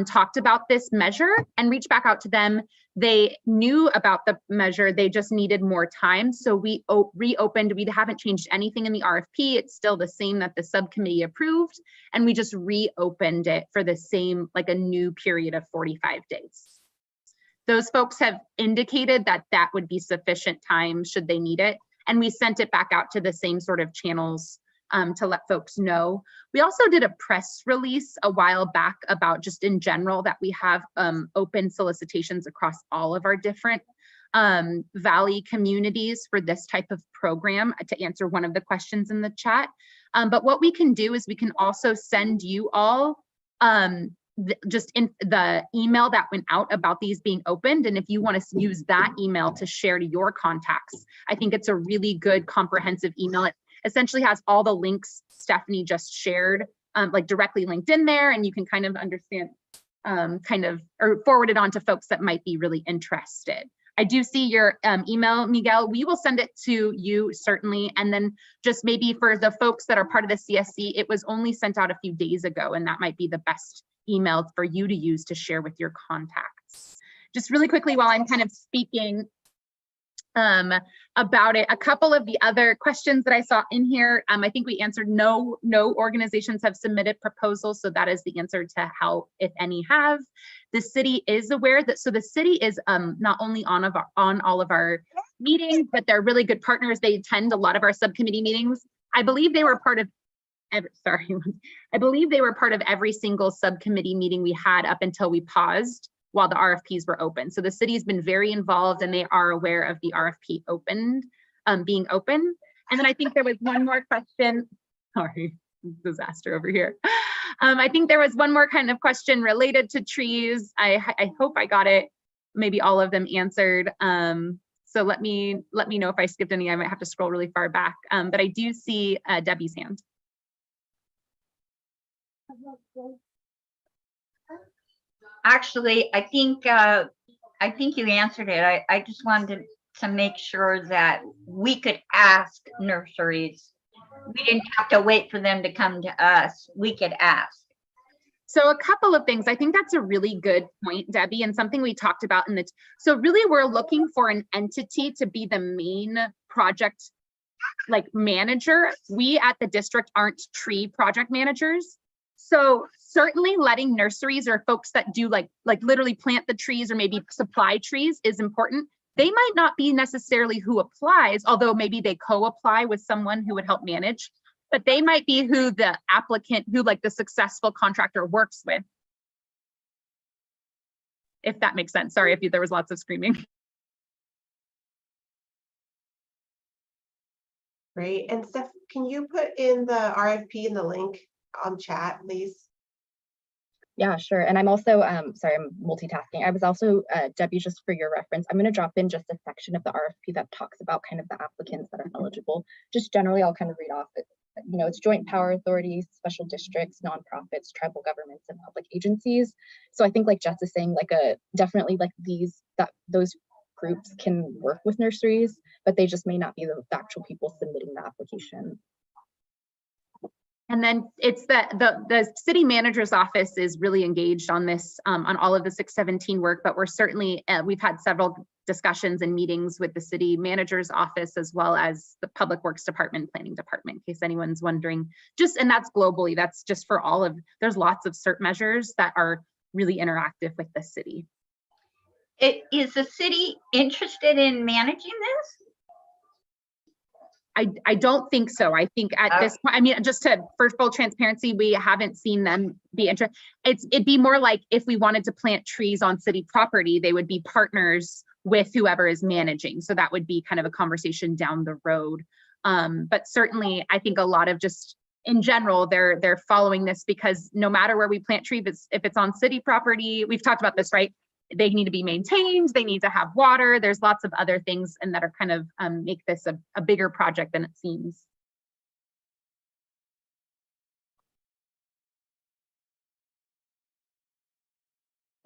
talked about this measure, and reached back out to them. They knew about the measure, they just needed more time. So we reopened, we haven't changed anything in the RFP. It's still the same that the subcommittee approved. And we just reopened it for the same, like a new period of 45 days. Those folks have indicated that that would be sufficient time should they need it. And we sent it back out to the same sort of channels to let folks know. We also did a press release a while back about just in general that we have open solicitations across all of our different Valley communities for this type of program, to answer one of the questions in the chat. But what we can do is we can also send you all just in the email that went out about these being opened. And if you want to use that email to share to your contacts, I think it's a really good comprehensive email. It essentially has all the links Stephanie just shared, like directly linked in there, and you can kind of understand, or forward it on to folks that might be really interested. I do see your email, Miguel. We will send it to you certainly. And then just maybe for the folks that are part of the CSC, it was only sent out a few days ago, and that might be the best email for you to use to share with your contacts. Just really quickly, while I'm kind of speaking about it, a couple of the other questions that I saw in here, I think we answered no organizations have submitted proposals, so that is the answer to how, if any, have. The city is aware that, so the city is not only on all of our meetings, but they're really good partners. They attend a lot of our subcommittee meetings. I believe they were part of I believe they were part of every single subcommittee meeting we had up until we paused while the RFPs were open. So the city's been very involved, and they are aware of the RFP being open. And then I think there was one more question. Sorry, disaster over here. I think there was one more kind of question related to trees. I hope I got it, maybe all of them answered. So let me know if I skipped any. I might have to scroll really far back. But I do see Debbie's hand. Actually, I think you answered it. I just wanted to make sure that we could ask nurseries. We didn't have to wait for them to come to us. We could ask. So a couple of things. I think that's a really good point, Debbie, and something we talked about in the, so really we're looking for an entity to be the main project like manager. We at the district aren't tree project managers. So certainly letting nurseries or folks that do like literally plant the trees or maybe supply trees is important. They might not be necessarily who applies, although maybe they co-apply with someone who would help manage, but they might be who the applicant, who like the successful contractor works with. If that makes sense. Sorry if there was lots of screaming. Great. And Steph, can you put in the RFP in the link on chat, please? Yeah, sure. And I'm also, sorry, I'm multitasking. I was also, Debbie, just for your reference, I'm going to drop in just a section of the RFP that talks about kind of the applicants that are eligible. Just generally, I'll kind of read off it. You know, it's joint power authorities, special districts, nonprofits, tribal governments, and public agencies. So I think like Jess is saying, like definitely like those groups can work with nurseries, but they just may not be the actual people submitting the application. And then it's the city manager's office is really engaged on this, on all of the 617 work, but we're certainly, we've had several discussions and meetings with the city manager's office, as well as the public works department, planning department, in case anyone's wondering. And that's globally, that's just for all of, there's lots of CERT measures that are really interactive with the city. Is the city interested in managing this? I don't think so. I think at this point, I mean, just to, for full transparency, we haven't seen them be interested. It'd be more like if we wanted to plant trees on city property, they would be partners with whoever is managing. So that would be kind of a conversation down the road. But certainly, I think a lot of just in general, they're following this because no matter where we plant trees, if it's on city property, we've talked about this, right? They need to be maintained, they need to have water. There's lots of other things and that are kind of make this a bigger project than it seems.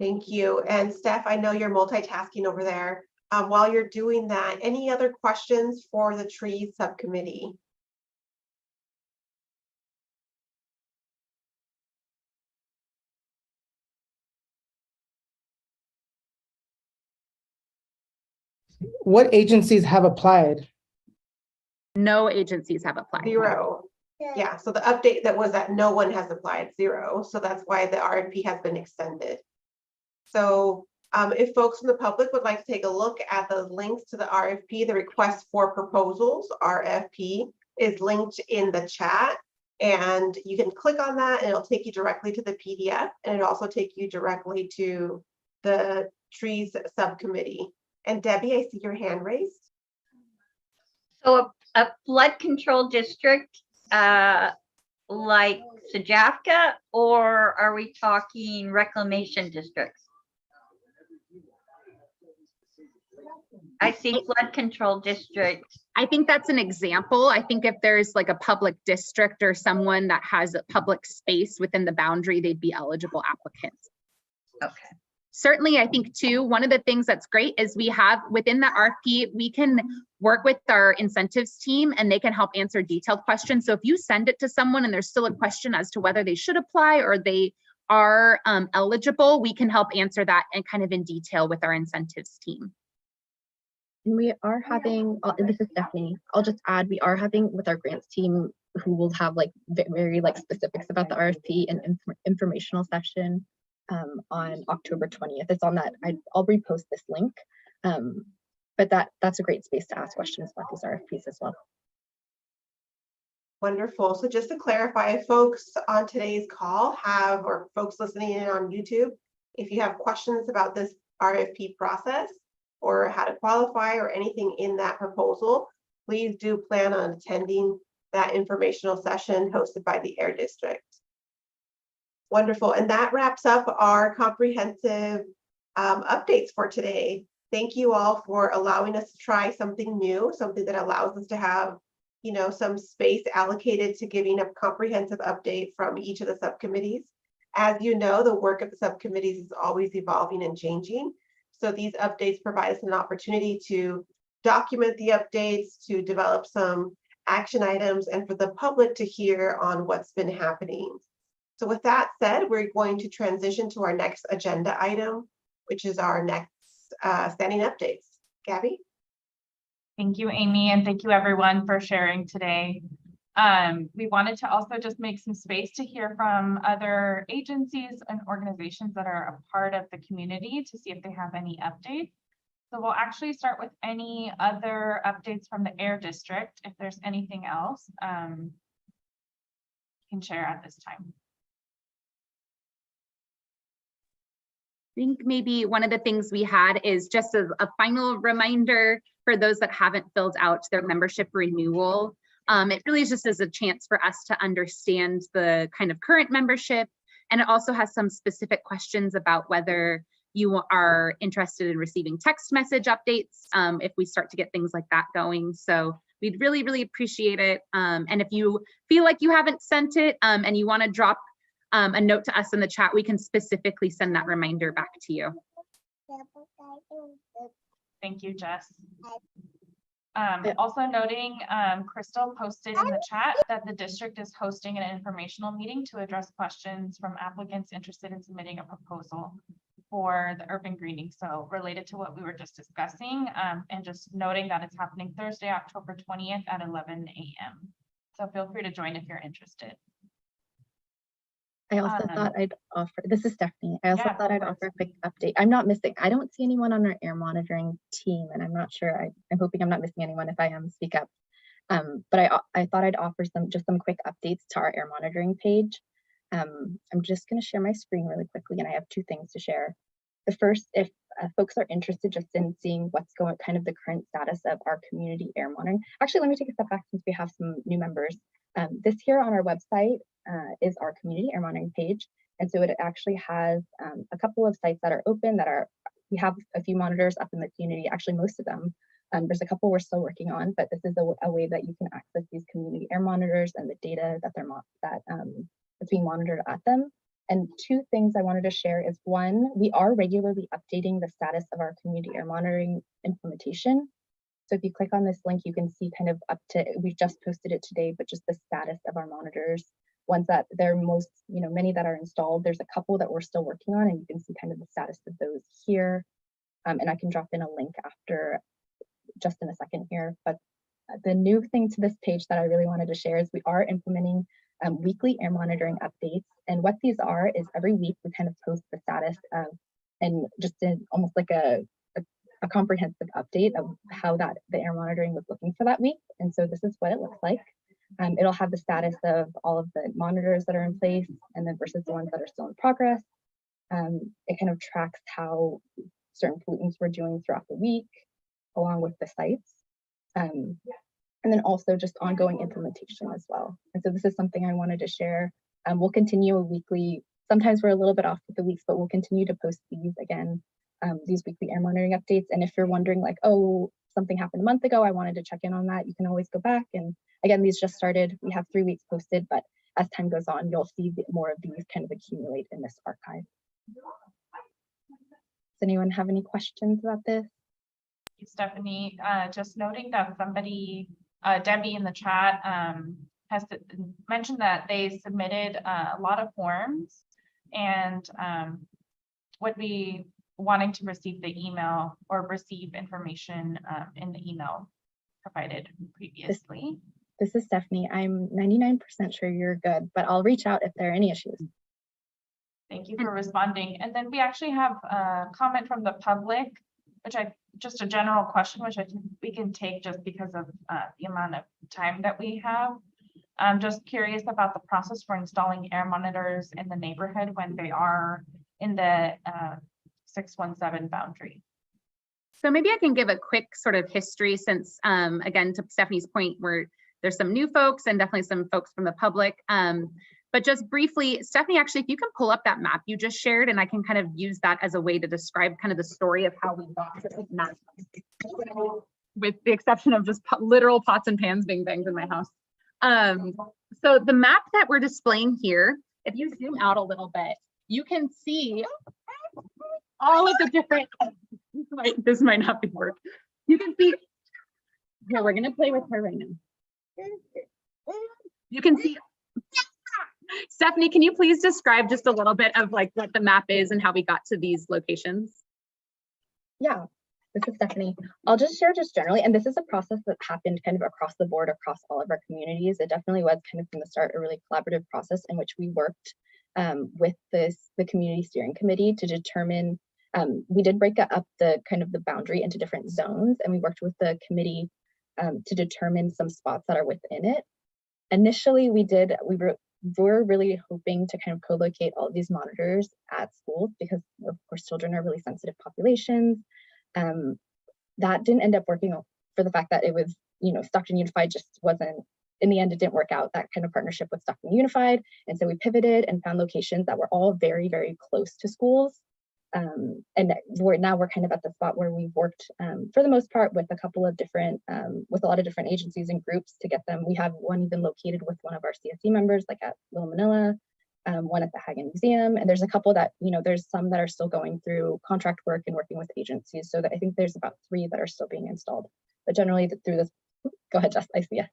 Thank you. And Steph, I know you're multitasking over there. While you're doing that, any other questions for the tree subcommittee? What agencies have applied? No agencies have applied. Zero. Yeah, so the update that was that no one has applied, 0. So that's why the RFP has been extended. So if folks from the public would like to take a look at the links to the RFP, the request for proposals, RFP, is linked in the chat. And you can click on that and it'll take you directly to the PDF. And it'll also take you directly to the trees subcommittee. And Debbie, I see your hand raised. So a flood control district like Sajafka, or are we talking reclamation districts? I see flood control districts. I think that's an example. I think if there's like a public district or someone that has a public space within the boundary, they'd be eligible applicants. Okay. Certainly, I think too, one of the things that's great is we have within the RFP, we can work with our incentives team and they can help answer detailed questions. So if you send it to someone and there's still a question as to whether they should apply or they are eligible, we can help answer that and kind of in detail with our incentives team. And we are having, this is Stephanie, I'll just add, we are having with our grants team who will have like very like specifics about the RFP and informational session on October 20th. It's on that, I'll repost this link, but that's a great space to ask questions about these RFPs as well. Wonderful. So just to clarify, folks on today's call have, or folks listening in on YouTube, if you have questions about this RFP process or how to qualify or anything in that proposal, please do plan on attending that informational session hosted by the Air District. Wonderful. And that wraps up our comprehensive updates for today. Thank you all for allowing us to try something new, something that allows us to have, you know, some space allocated to giving a comprehensive update from each of the subcommittees. As you know, the work of the subcommittees is always evolving and changing. So these updates provide us an opportunity to document the updates, to develop some action items, and for the public to hear on what's been happening. So with that said, we're going to transition to our next agenda item, which is our next standing updates. Gabby? Thank you, Amy, and thank you everyone for sharing today. We wanted to also just make some space to hear from other agencies and organizations that are a part of the community to see if they have any updates. So we'll actually start with any other updates from the Air District. If there's anything else, you can share at this time. I think maybe one of the things we had is just a final reminder for those that haven't filled out their membership renewal. It really is just as a chance for us to understand the kind of current membership. And it also has some specific questions about whether you are interested in receiving text message updates if we start to get things like that going. So we'd really, really appreciate it. And if you feel like you haven't sent it and you want to drop a note to us in the chat, we can specifically send that reminder back to you. Thank you, Jess. Also noting, Crystal posted in the chat that the district is hosting an informational meeting to address questions from applicants interested in submitting a proposal for the urban greening. So related to what we were just discussing, and just noting that it's happening Thursday, October 20th at 11 a.m. So feel free to join if you're interested. I also thought I'd offer, this is Stephanie. I also thought I'd offer a quick update. I'm not missing, I don't see anyone on our air monitoring team, and I'm not sure, I'm hoping I'm not missing anyone. If I am, speak up. But I thought I'd offer some quick updates to our air monitoring page. I'm just going to share my screen really quickly, and I have two things to share. The first, if folks are interested just in seeing what's going, kind of the current status of our community air monitoring. Actually, let me take a step back since we have some new members. This here on our website is our community air monitoring page. And so it actually has a couple of sites that are open we have a few monitors up in the community, actually most of them. There's a couple we're still working on, but this is a way that you can access these community air monitors and the data that that's being monitored at them. And two things I wanted to share is, one, we are regularly updating the status of our community air monitoring implementation. So if you click on this link, you can see kind of up to, we just posted it today, but just the status of our monitors. Ones that they're most, many that are installed. There's a couple that we're still working on, and you can see kind of the status of those here. And I can drop in a link after just in a second here. But the new thing to this page that I really wanted to share is we are implementing weekly air monitoring updates. And what these are is every week we kind of post the status of, and just in almost like a comprehensive update of how the air monitoring was looking for that week. And so this is what it looks like. It'll have the status of all of the monitors that are in place and then versus the ones that are still in progress. It kind of tracks how certain pollutants we're doing throughout the week, along with the sites. And then also just ongoing implementation as well. And so this is something I wanted to share. We'll continue a weekly Sometimes we're a little bit off with the weeks, but we'll continue to post these again, these weekly air monitoring updates. And if you're wondering like, oh, something happened a month ago, I wanted to check in on that, you can always go back. And again, these just started. We have 3 weeks posted, but as time goes on, you'll see more of these kind of accumulate in this archive. Does anyone have any questions about this? Stephanie, just noting that somebody, Debbie in the chat, has mentioned that they submitted a lot of forms and would be wanting to receive the email or receive information in the email provided previously. This is Stephanie. I'm 99% sure you're good, but I'll reach out if there are any issues. Thank you for responding. And then we actually have a comment from the public, which just a general question, which I think we can take just because of the amount of time that we have. I'm just curious about the process for installing air monitors in the neighborhood when they are in the 617 boundary. So maybe I can give a quick sort of history since, again, to Stephanie's point, where there's some new folks and definitely some folks from the public. But just briefly, Stephanie, actually, if you can pull up that map you just shared, and I can kind of use that as a way to describe kind of the story of how we got to this map, with the exception of just literal pots and pans being banged in my house. So the map that we're displaying here, if you zoom out a little bit, you can see all of the different, this might not be work. You can see, here, we're gonna play with her right now. You can see, Stephanie, can you please describe just a little bit of like what the map is and how we got to these locations? Yeah, this is Stephanie. I'll just share just generally, and this is a process that happened kind of across the board, across all of our communities. It definitely was kind of from the start a really collaborative process in which we worked with the community steering committee to determine, we did break up the kind of the boundary into different zones, and we worked with the committee to determine some spots that are within it. Initially, we're really hoping to kind of co-locate all of these monitors at schools because of course children are really sensitive populations. That didn't end up working for the fact that it was, you know, Stockton Unified just wasn't, in the end, it didn't work out, that kind of partnership with Stockton Unified. And so we pivoted and found locations that were all very, very close to schools. And now we're kind of at the spot where we've worked for the most part with a couple of different, with a lot of different agencies and groups to get them. We have one even located with one of our CSC members, like at Little Manila, one at the Hagen Museum. And there's a couple that, you know, there's some that are still going through contract work and working with agencies. So that I think there's about 3 that are still being installed. But generally through this, go ahead, Jess, I see you.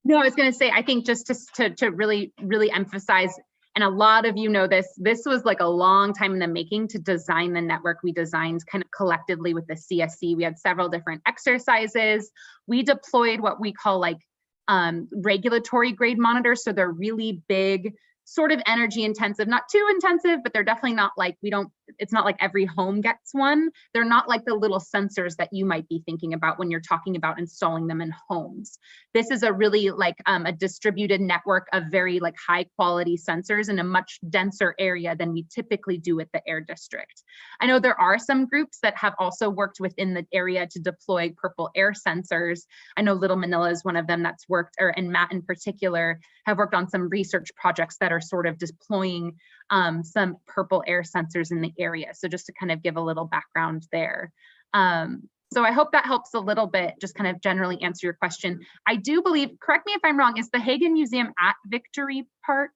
No, I was going to say, I think just to really emphasize, and a lot of you know this was like a long time in the making to design the network. We designed kind of collectively with the CSC. We had several different exercises. We deployed what we call like regulatory grade monitors. So they're really big, sort of energy intensive, not too intensive, but they're definitely not like, it's not like every home gets one. They're not like the little sensors that you might be thinking about when you're talking about installing them in homes. This is a really like a distributed network of very like high quality sensors in a much denser area than we typically do with the air district. I know there are some groups that have also worked within the area to deploy purple air sensors. I know Little Manila is one of them that's worked, and Matt in particular have worked on some research projects that are sort of deploying some purple air sensors in the area. So just to kind of give a little background there. So I hope that helps a little bit, just kind of generally answer your question. I do believe, correct me if I'm wrong, is the Hagen Museum at Victory Park?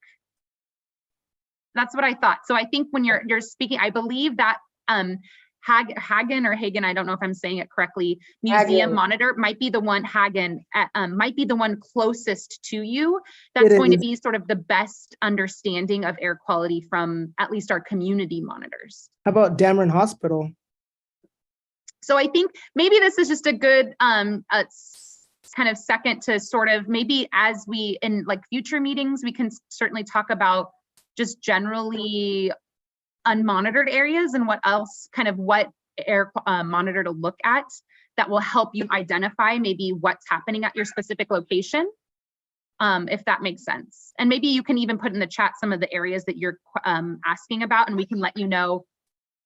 That's what I thought. So I think when you're speaking, I believe that Hagen, I don't know if I'm saying it correctly, museum Hagen. monitor might be the one, might be the one closest to you. That's going to be sort of the best understanding of air quality from at least our community monitors. How about Dameron Hospital? So I think maybe this is just a good kind of second to sort of, maybe as we, in like future meetings, we can certainly talk about just generally unmonitored areas and what else, kind of what air monitor to look at that will help you identify maybe what's happening at your specific location, if that makes sense. And maybe you can even put in the chat some of the areas that you're asking about, and we can let you know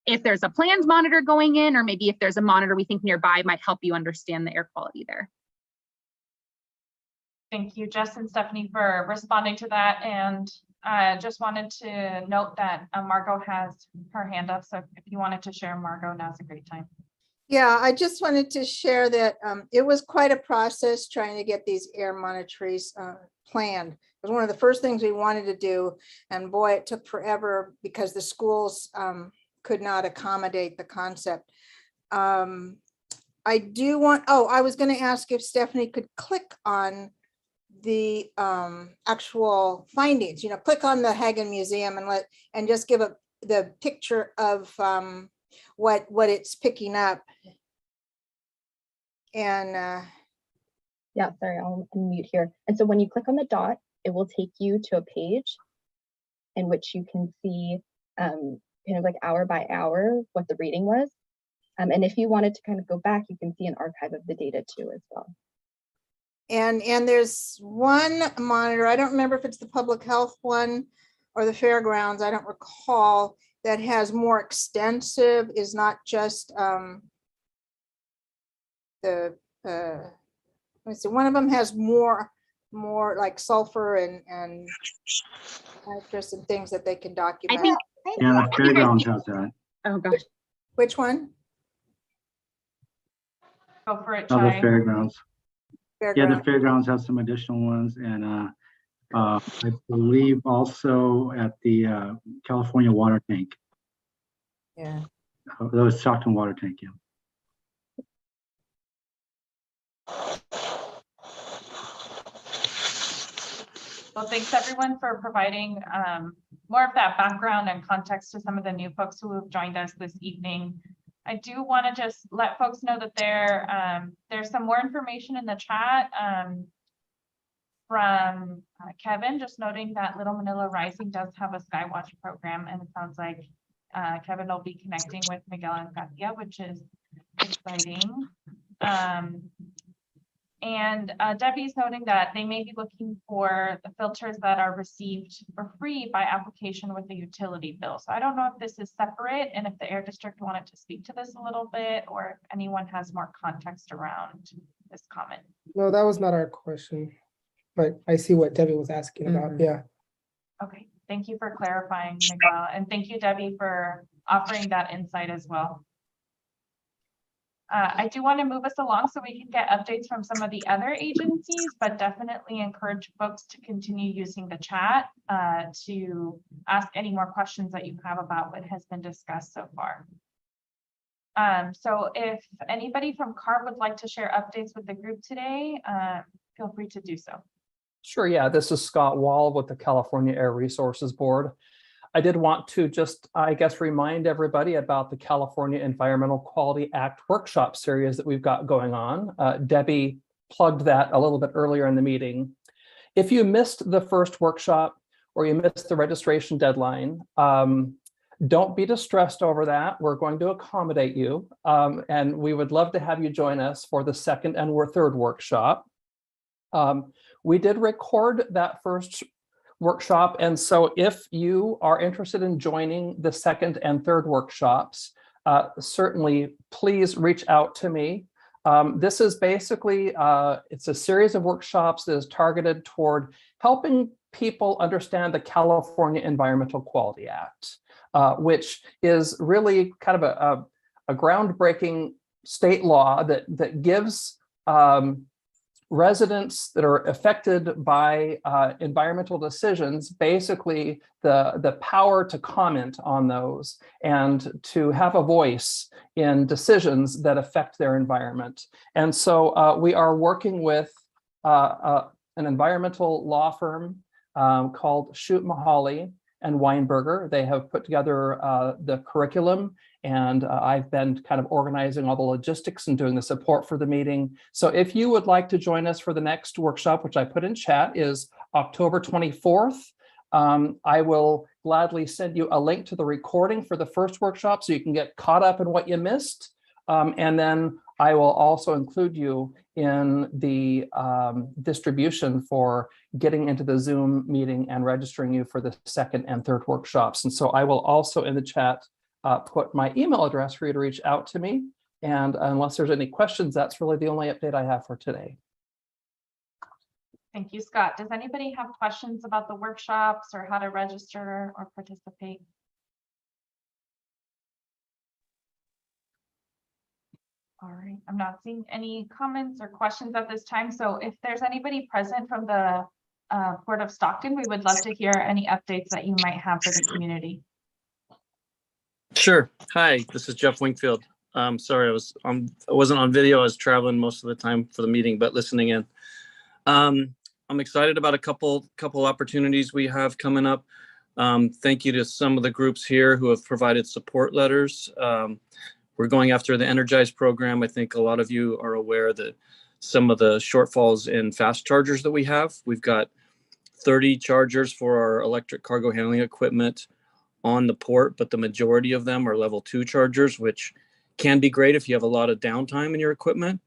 if there's a planned monitor going in, or maybe if there's a monitor we think nearby might help you understand the air quality there. Thank you, Jess and Stephanie, for responding to that. And Just wanted to note that Margot has her hand up, so if you wanted to share, Margot, now's a great time. Yeah, I just wanted to share that it was quite a process trying to get these air monitories planned. It was one of the first things we wanted to do. And boy, it took forever because the schools could not accommodate the concept. I do want, I was going to ask if Stephanie could click on the actual findings, click on the Hagen Museum and just give the picture of what it's picking up. And yeah, sorry, I'll unmute here. And so when you click on the dot, it will take you to a page in which you can see kind of like hour by hour what the reading was. And if you wanted to kind of go back, you can see an archive of the data too as well. And there's one monitor, I don't remember if it's the public health one or the fairgrounds, I don't recall, that has more extensive, is not just let me see, one of them has more like sulfur and nitrous and things that they can document. I think, Yeah, the fairgrounds has that. oh gosh. Which one? Go for it, Oh, the Chai. fairgrounds. Yeah, the Fairground. fairgrounds has some additional ones, and I believe also at the California water tank. Yeah. That was Stockton water tank, yeah. Well, thanks everyone for providing more of that background and context to some of the new folks who have joined us this evening. I do want to just let folks know that there's some more information in the chat from Kevin, just noting that Little Manila Rising does have a Skywatch program, and it sounds like Kevin will be connecting with Miguel and Katia, which is exciting. And Debbie's noting that they may be looking for the filters that are received for free by application with the utility bill. So I don't know if this is separate and if the Air District wanted to speak to this a little bit, or if anyone has more context around this comment. No, that was not our question, but I see what Debbie was asking about. Yeah. Okay, thank you for clarifying, Miguel, and thank you, Debbie, for offering that insight as well. I do want to move us along so we can get updates from some of the other agencies, but definitely encourage folks to continue using the chat to ask any more questions that you have about what has been discussed so far. So if anybody from CARB would like to share updates with the group today, feel free to do so. Sure, yeah, this is Scott Wall with the California Air Resources Board. I did want to just, I guess, remind everybody about the California Environmental Quality Act workshop series that we've got going on. Debbie plugged that a little bit earlier in the meeting. If you missed the first workshop or you missed the registration deadline, don't be distressed over that. We're going to accommodate you, and we would love to have you join us for the second and third workshop. We did record that first workshop, and so if you are interested in joining the second and third workshops, certainly please reach out to me. This is basically, it's a series of workshops that is targeted toward helping people understand the California Environmental Quality Act, which is really kind of a groundbreaking state law that gives residents that are affected by environmental decisions, basically the power to comment on those and to have a voice in decisions that affect their environment. And so we are working with an environmental law firm called Shute Mahali and Weinberger. They have put together the curriculum, and I've been kind of organizing all the logistics and doing the support for the meeting. So if you would like to join us for the next workshop, which I put in chat, is October 24th. I will gladly send you a link to the recording for the first workshop so you can get caught up in what you missed. And then I will also include you in the distribution for getting into the Zoom meeting and registering you for the second and third workshops. And so I will also in the chat put my email address for you to reach out to me. And unless there's any questions, that's really the only update I have for today. Thank you, Scott. Does anybody have questions about the workshops or how to register or participate? All right, I'm not seeing any comments or questions at this time. So if there's anybody present from the Port of Stockton, we would love to hear any updates that you might have for the community. Sure. Hi, this is Jeff Wingfield. Sorry, I wasn't on video. I was traveling most of the time for the meeting, but listening in. I'm excited about a couple opportunities we have coming up. Thank you to some of the groups here who have provided support letters. We're going after the Energize program. I think a lot of you are aware that some of the shortfalls in fast chargers that we have. We've got 30 chargers for our electric cargo handling equipment on the port, but the majority of them are level 2 chargers, which can be great if you have a lot of downtime in your equipment.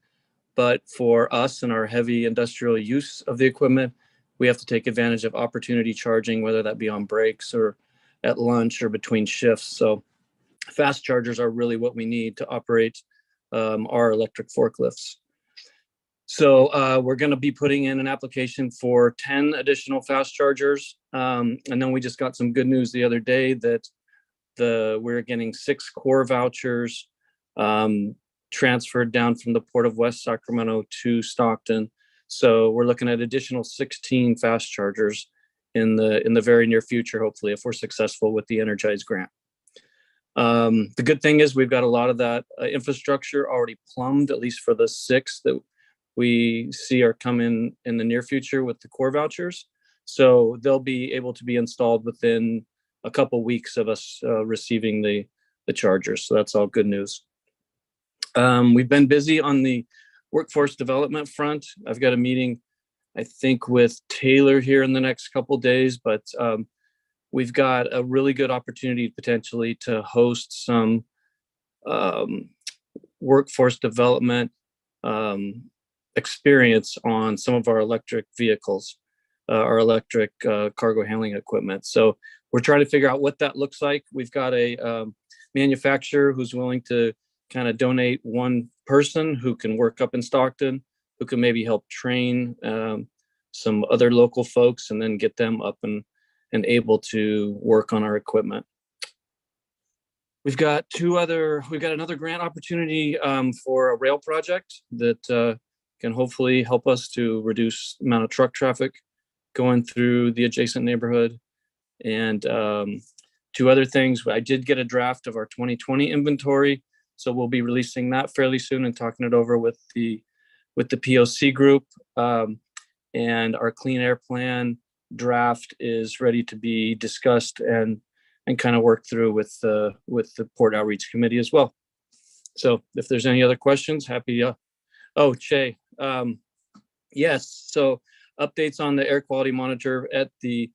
But for us and our heavy industrial use of the equipment, we have to take advantage of opportunity charging, whether that be on breaks or at lunch or between shifts. So fast chargers are really what we need to operate our electric forklifts. So we're going to be putting in an application for 10 additional fast chargers. And then we just got some good news the other day that we're getting 6 core vouchers transferred down from the Port of West Sacramento to Stockton. So we're looking at additional 16 fast chargers in the very near future, hopefully, if we're successful with the Energize grant. The good thing is we've got a lot of that infrastructure already plumbed, at least for the 6 that we see are coming in the near future with the core vouchers. So they'll be able to be installed within a couple weeks of us receiving the chargers. So that's all good news. We've been busy on the workforce development front. I've got a meeting, I think, with Taylor here in the next couple days, but we've got a really good opportunity potentially to host some workforce development experience on some of our electric vehicles, our electric cargo handling equipment. So we're trying to figure out what that looks like. We've got a manufacturer who's willing to kind of donate one person who can work up in Stockton, who can maybe help train some other local folks and then get them up and able to work on our equipment. We've got another grant opportunity for a rail project that can hopefully help us to reduce the amount of truck traffic going through the adjacent neighborhood. And 2 other things, I did get a draft of our 2020 inventory. So we'll be releasing that fairly soon and talking it over with the POC group. And our clean air plan draft is ready to be discussed and kind of worked through with the Port Outreach Committee as well. So if there's any other questions, happy. Oh, Che. Yes. So updates on the air quality monitor at the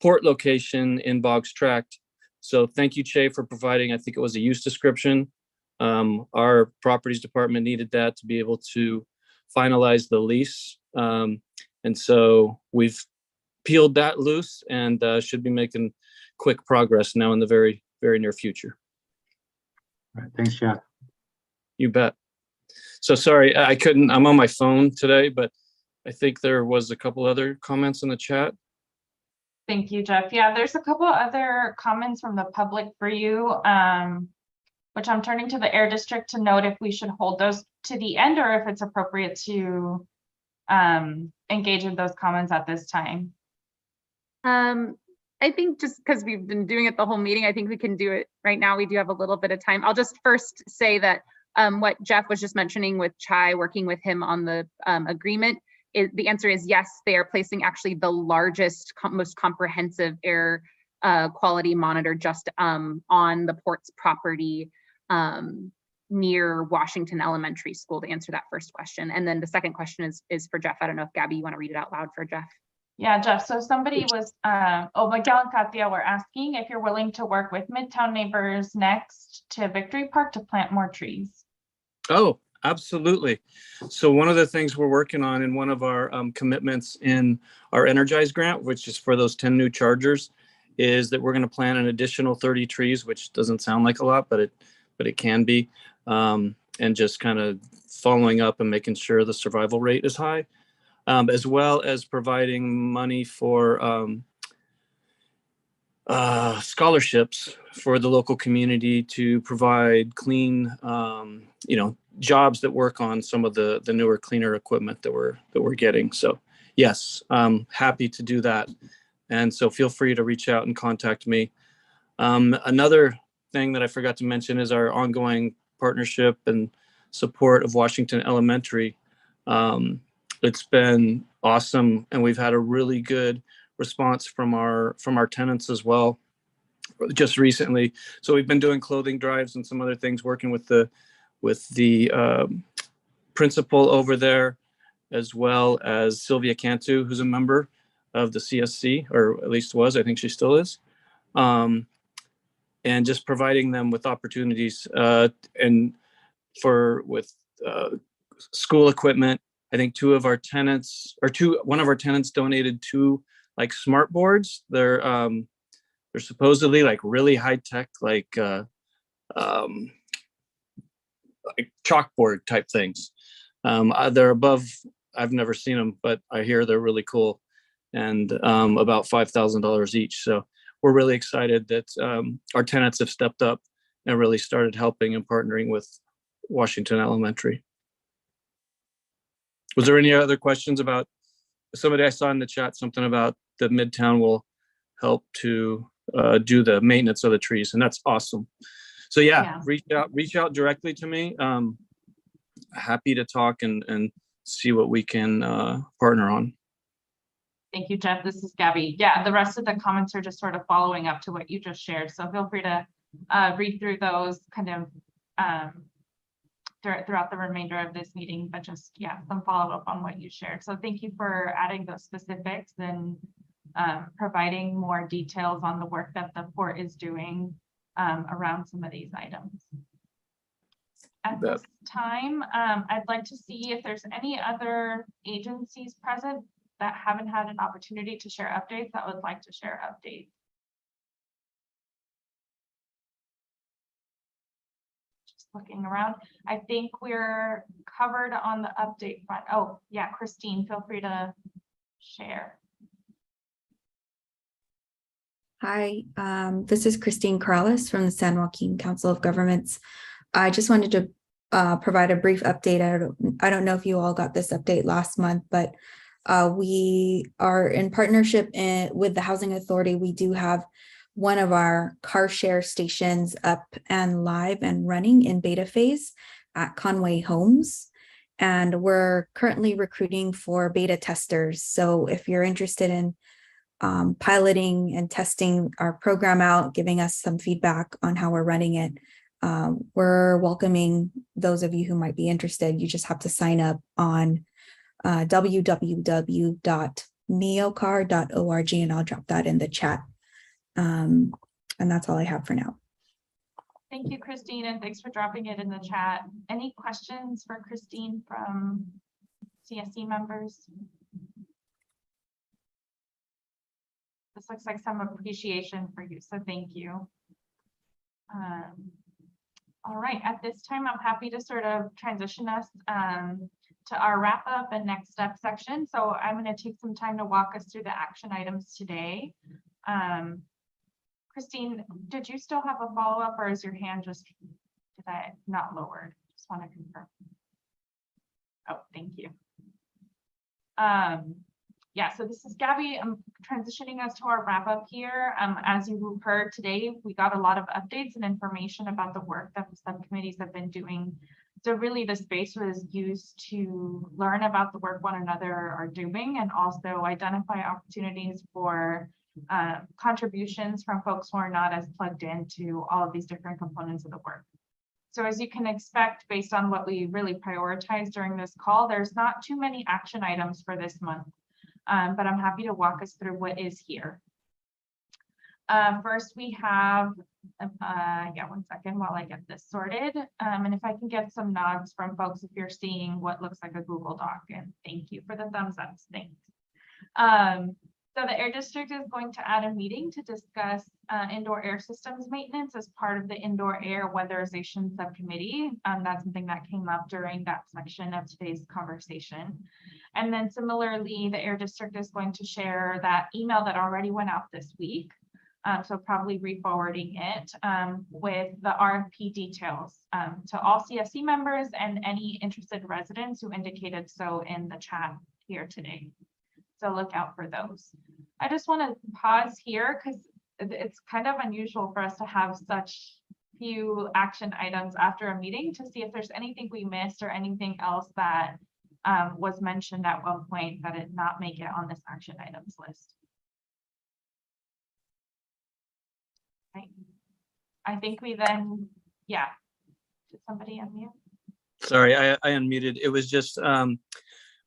port location in Boggs Tract. So thank you, Che, for providing, I think it was a use description. Our properties department needed that to be able to finalize the lease. And so we've peeled that loose and should be making quick progress now in the very, very near future. All right, thanks, Jeff. You bet. So sorry, I'm on my phone today, but I think there was a couple other comments in the chat. Thank you, Jeff. Yeah, there's a couple other comments from the public for you, which I'm turning to the Air District to note if we should hold those to the end or if it's appropriate to engage in those comments at this time. I think just because we've been doing it the whole meeting, I think we can do it right now. We do have a little bit of time. I'll just first say that what Jeff was just mentioning with Chai, working with him on the agreement, the answer is yes, they are placing actually the largest, most comprehensive air quality monitor just on the port's property near Washington Elementary School, to answer that first question. And then the second question is for Jeff. I don't know if Gabby, you want to read it out loud for Jeff? Yeah, Jeff. So somebody was, Miguel and Katia were asking if you're willing to work with Midtown neighbors next to Victory Park to plant more trees. Oh, absolutely. So one of the things we're working on in one of our commitments in our Energize grant, which is for those 10 new chargers, is that we're going to plant an additional 30 trees, which doesn't sound like a lot, but it can be, and just kind of following up and making sure the survival rate is high. as well as providing money for scholarships for the local community to provide clean, jobs that work on some of the newer, cleaner equipment that we're getting. So yes, I'm happy to do that. And so feel free to reach out and contact me. Another thing that I forgot to mention is our ongoing partnership and support of Washington Elementary. It's been awesome, and we've had a really good response from our tenants as well just recently. So we've been doing clothing drives and some other things, working with the principal over there, as well as Sylvia Cantu, who's a member of the CSC, or at least was, I think she still is. And just providing them with opportunities and with school equipment. I think one of our tenants donated 2 like smart boards. They're supposedly like really high tech, like chalkboard type things. They're above, I've never seen them, but I hear they're really cool, and about $5,000 each. So we're really excited that our tenants have stepped up and really started helping and partnering with Washington Elementary. Was there any other questions about, somebody I saw in the chat, something about the Midtown will help to do the maintenance of the trees, and that's awesome. So yeah. Reach out directly to me. Happy to talk and see what we can partner on. Thank you, Jeff. This is Gabby. Yeah, the rest of the comments are just sort of following up to what you just shared. So feel free to read through those kind of throughout the remainder of this meeting, but just, yeah, some follow up on what you shared. So thank you for adding those specifics and providing more details on the work that the port is doing around some of these items. At this time, I'd like to see if there's any other agencies present that haven't had an opportunity to share updates that would like to share updates. Just looking around, I think we're covered on the update front. Oh yeah, Christine, feel free to share. Hi, this is Christine Corrales from the San Joaquin Council of Governments. I just wanted to provide a brief update. I don't know if you all got this update last month, but we are in partnership with the Housing Authority. We do have one of our car share stations up and live and running in beta phase at Conway Homes. And we're currently recruiting for beta testers. So if you're interested in piloting and testing our program out, giving us some feedback on how we're running it, we're welcoming those of you who might be interested. You just have to sign up on www.neocar.org, and I'll drop that in the chat. And that's all I have for now. Thank you, Christine, and thanks for dropping it in the chat. Any questions for Christine from CSC members? This looks like some appreciation for you, so thank you. All right, at this time, I'm happy to sort of transition us to our wrap up and next step section. So I'm going to take some time to walk us through the action items today. Christine, did you still have a follow-up, or is your hand just, did I not lowered? Just want to confirm. Oh, thank you. Yeah, so this is Gabby. I'm transitioning us to our wrap up here. As you heard today, we got a lot of updates and information about the work that the subcommittees have been doing. So really the space was used to learn about the work one another are doing, and also identify opportunities for contributions from folks who are not as plugged into all of these different components of the work. So as you can expect, based on what we really prioritized during this call, there's not too many action items for this month. But I'm happy to walk us through what is here. First, we have, yeah, one second while I get this sorted. And if I can get some nods from folks if you're seeing what looks like a Google Doc, and thank you for the thumbs up, thanks. So the Air District is going to add a meeting to discuss indoor air systems maintenance as part of the Indoor Air Weatherization Subcommittee. That's something that came up during that section of today's conversation. And then similarly, the Air District is going to share that email that already went out this week. So probably re-forwarding it with the RFP details to all CSC members and any interested residents who indicated so in the chat here today. So look out for those. I just want to pause here because it's kind of unusual for us to have such few action items after a meeting, to see if there's anything we missed or anything else that was mentioned at one point that did not make it on this action items list. Right. I think we then, yeah. Did somebody unmute? Sorry, I unmuted. It was just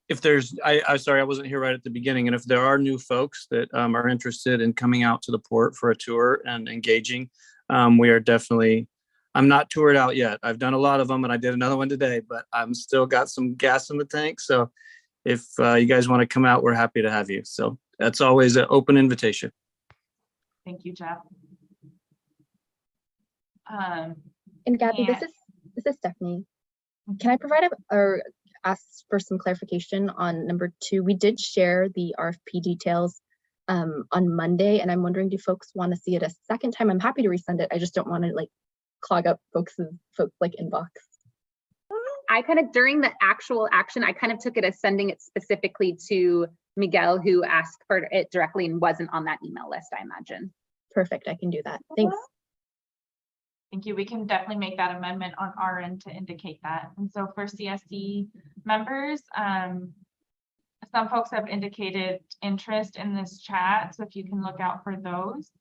if there's, I'm sorry, I wasn't here right at the beginning. And if there are new folks that are interested in coming out to the port for a tour and engaging, we are definitely, I'm not toured out yet. I've done a lot of them and I did another one today, but I'm still got some gas in the tank. So if you guys want to come out, we're happy to have you. So that's always an open invitation. Thank you, Jeff. And Gabby, this is Stephanie. Can I provide or ask for some clarification on number 2? We did share the RFP details on Monday, and I'm wondering, do folks want to see it a second time? I'm happy to resend it. I just don't want to like clog up folks like inbox. I kind of, during the actual action, I kind of took it as sending it specifically to Miguel, who asked for it directly and wasn't on that email list, I imagine. Perfect, I can do that. Thanks. Thank you. We can definitely make that amendment on our end to indicate that. And so for CSC members, some folks have indicated interest in this chat, so if you can look out for those.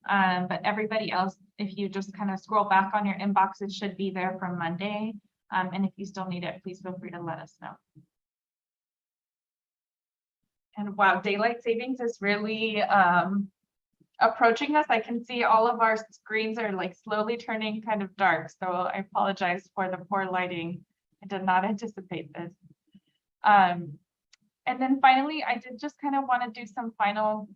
But everybody else, if you just kind of scroll back on your inbox, it should be there from Monday. And if you still need it, please feel free to let us know. And wow, daylight savings is really approaching us. I can see all of our screens are like slowly turning kind of dark. So I apologize for the poor lighting. I did not anticipate this. And then finally, I did just kind of want to do some final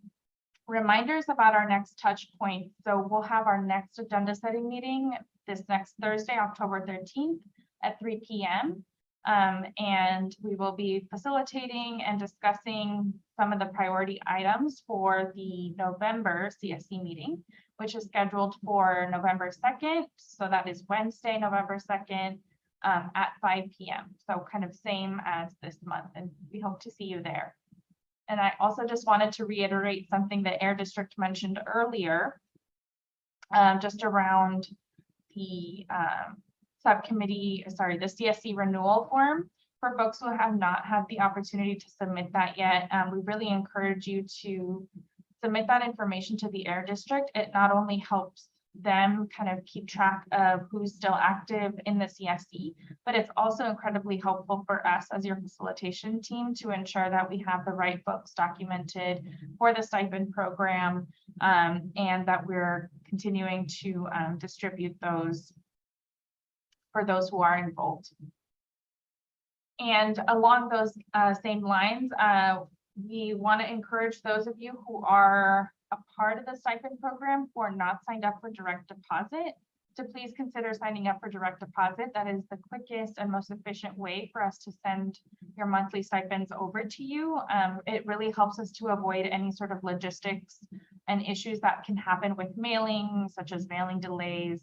reminders about our next touch point. So we'll have our next agenda setting meeting this next Thursday, October 13th at 3 p.m. And we will be facilitating and discussing some of the priority items for the November CSC meeting, which is scheduled for November 2nd. So that is Wednesday, November 2nd at 5 p.m. So kind of same as this month, and we hope to see you there. And I also just wanted to reiterate something that Air District mentioned earlier, just around the subcommittee, sorry, the CSC renewal form. For folks who have not had the opportunity to submit that yet, we really encourage you to submit that information to the Air District. It not only helps them kind of keep track of who's still active in the CSC, but it's also incredibly helpful for us as your facilitation team to ensure that we have the right folks documented for the stipend program, and that we're continuing to distribute those for those who are involved. And along those same lines, we want to encourage those of you who are a part of the stipend program who are not signed up for direct deposit to please consider signing up for direct deposit. That is the quickest and most efficient way for us to send your monthly stipends over to you. It really helps us to avoid any sort of logistics and issues that can happen with mailing, such as mailing delays,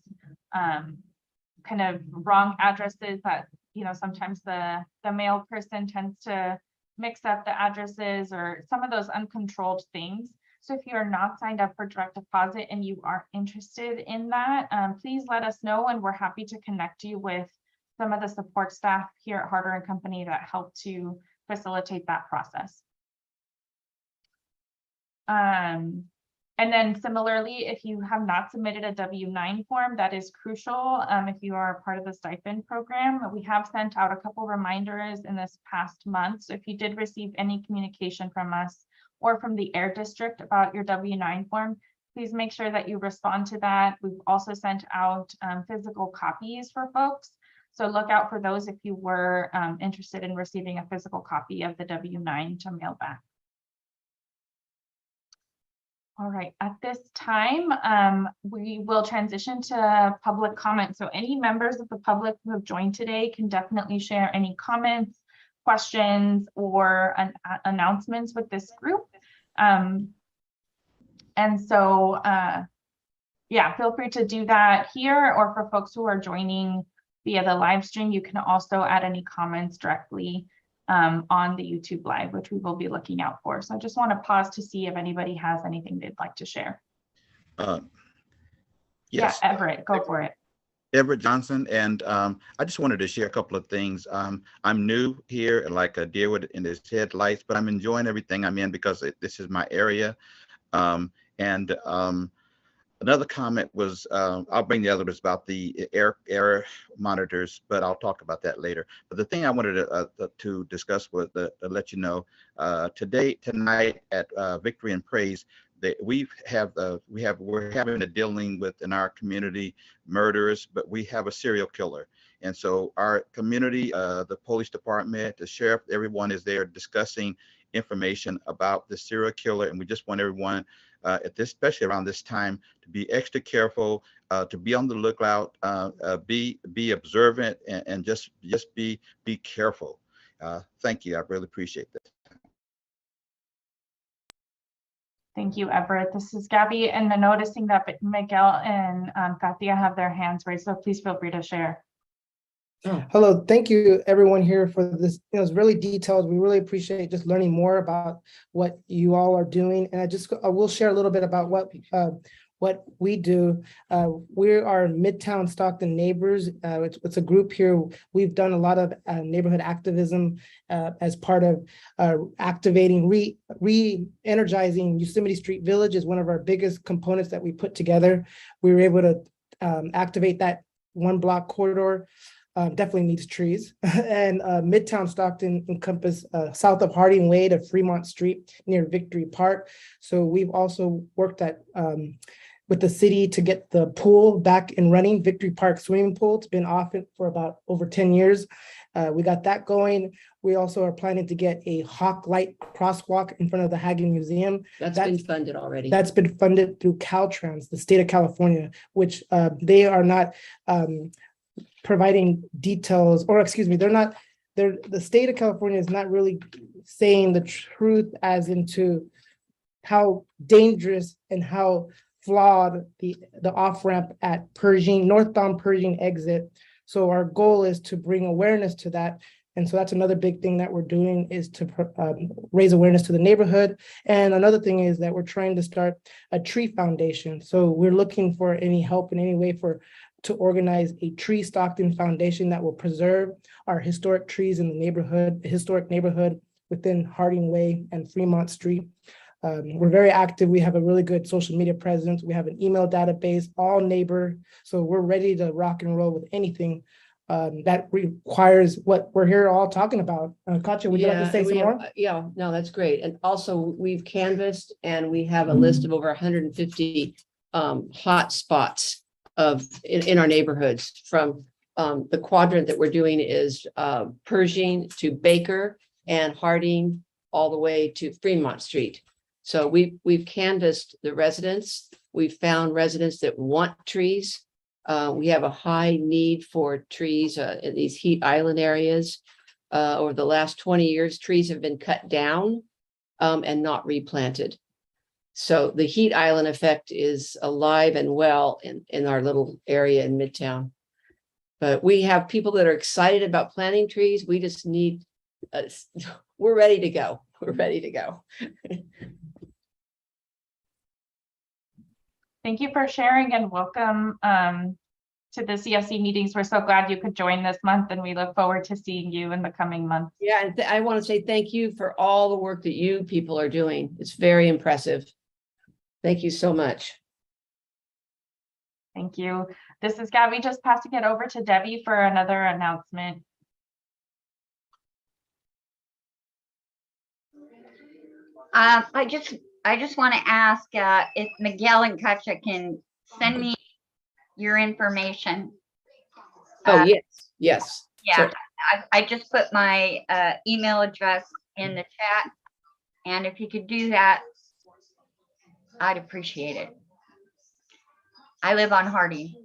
kind of wrong addresses that, you know, sometimes the mail person tends to mix up the addresses or some of those uncontrolled things. So if you are not signed up for direct deposit and you are interested in that, please let us know, and we're happy to connect you with some of the support staff here at Harder & Company that help to facilitate that process. And then similarly, if you have not submitted a W-9 form, that is crucial if you are a part of the stipend program. We have sent out a couple reminders in this past month. So if you did receive any communication from us or from the Air District about your W-9 form, please make sure that you respond to that. We've also sent out physical copies for folks. So look out for those if you were interested in receiving a physical copy of the W-9 to mail back. All right, at this time, we will transition to public comment. So any members of the public who have joined today can definitely share any comments, questions or announcements with this group. And so, yeah, feel free to do that here, or for folks who are joining via the live stream, you can also add any comments directly on the YouTube live, which we will be looking out for. So I just want to pause to see if anybody has anything they'd like to share. Yes. Yeah, Everett, go for it. Everett Johnson, and I just wanted to share a couple of things. I'm new here, and like a deer with in his headlights, but I'm enjoying everything I'm in because this is my area. Another comment was, I'll bring the other was about the air monitors, but I'll talk about that later. But the thing I wanted to discuss was to let you know, tonight at Victory and Praise, that we're having a dealing with in our community murders, but we have a serial killer. And so our community, the police department, the sheriff, everyone is there discussing information about the serial killer. And we just want everyone especially around this time, to be extra careful, to be on the lookout, be observant, and just be careful. Thank you. I really appreciate that. Thank you, Everett. This is Gabby, and noticing that Miguel and Katia have their hands raised, so please feel free to share. Hello, thank you everyone here for this. It's really detailed. We really appreciate just learning more about what you all are doing. And I will share a little bit about what we do. We are Midtown Stockton Neighbors. It's a group here. We've done a lot of neighborhood activism as part of activating, re-energizing Yosemite Street Village is one of our biggest components that we put together. We were able to activate that 1 block corridor. Definitely needs trees. And Midtown Stockton encompass south of Harding Way to Fremont Street near Victory Park. So we've also worked with the city to get the pool back and running, Victory Park swimming pool. It's been off for about over 10 years. We got that going. We also are planning to get a Hawk Light crosswalk in front of the Hagen Museum. That's been funded already. That's been funded through Caltrans, the state of California, which they are not providing details, or excuse me, the state of California is not really saying the truth as into how dangerous and how flawed the off-ramp at northbound Pershing exit. So our goal is to bring awareness to that. And so that's another big thing that we're doing, is to raise awareness to the neighborhood. And another thing is that we're trying to start a tree foundation. So we're looking for any help in any way to organize a Tree Stockton Foundation that will preserve our historic trees in the neighborhood, the historic neighborhood within Harding Way and Fremont Street. We're very active. We have a really good social media presence. We have an email database, all neighbor. So we're ready to rock and roll with anything that requires what we're here all talking about. Katya, would you like to say some more? Yeah, no, that's great. And also we've canvassed and we have a list of over 150 hot spots in our neighborhoods. From the quadrant that we're doing is Pershing to Baker and Harding all the way to Fremont Street. So we've canvassed the residents. We've found residents that want trees. We have a high need for trees in these heat island areas. Over the last 20 years, trees have been cut down and not replanted. So the heat island effect is alive and well in our little area in Midtown. But we have people that are excited about planting trees. We just need, we're ready to go. We're ready to go. Thank you for sharing, and welcome to the CSC meetings. We're so glad you could join this month, and we look forward to seeing you in the coming months. Yeah, and I want to say thank you for all the work that you people are doing. It's very impressive. Thank you so much. Thank you. This is Gabby, just passing it over to Debbie for another announcement. I just want to ask if Miguel and Katja can send me your information. Oh, yes. Yeah, Sure. I just put my email address in the chat, and if you could do that, I'd appreciate it. I live on Harding,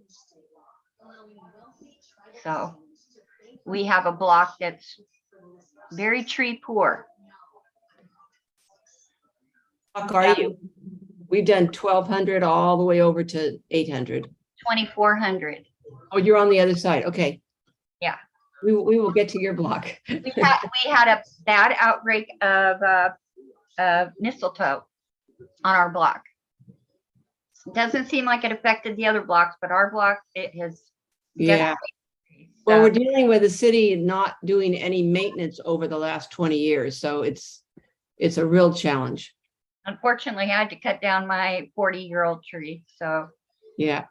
so we have a block that's very tree poor. Fuck, are you? We've done 1,200 all the way over to 800. 2,400. Oh, you're on the other side. Okay. Yeah. We will get to your block. We had a bad outbreak of mistletoe on our block. Doesn't seem like it affected the other blocks, but our block, it has. Yeah. Well, we're dealing with the city not doing any maintenance over the last 20 years. So it's a real challenge. Unfortunately, I had to cut down my 40-year-old tree. So yeah.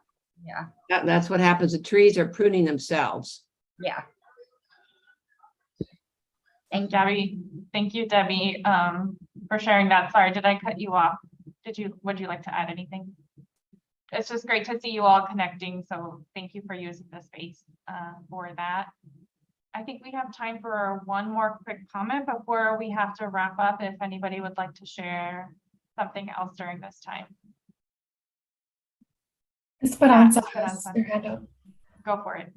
Yeah. That's what happens. The trees are pruning themselves. Yeah. And Gabby, thank you, Debbie, for sharing that. Sorry, did I cut you off? Would you like to add anything? It's just great to see you all connecting. So thank you for using the space for that. I think we have time for one more quick comment before we have to wrap up. If anybody would like to share something else during this time. Esperanza Yeah, has Esperanza. your hand up. Go for it.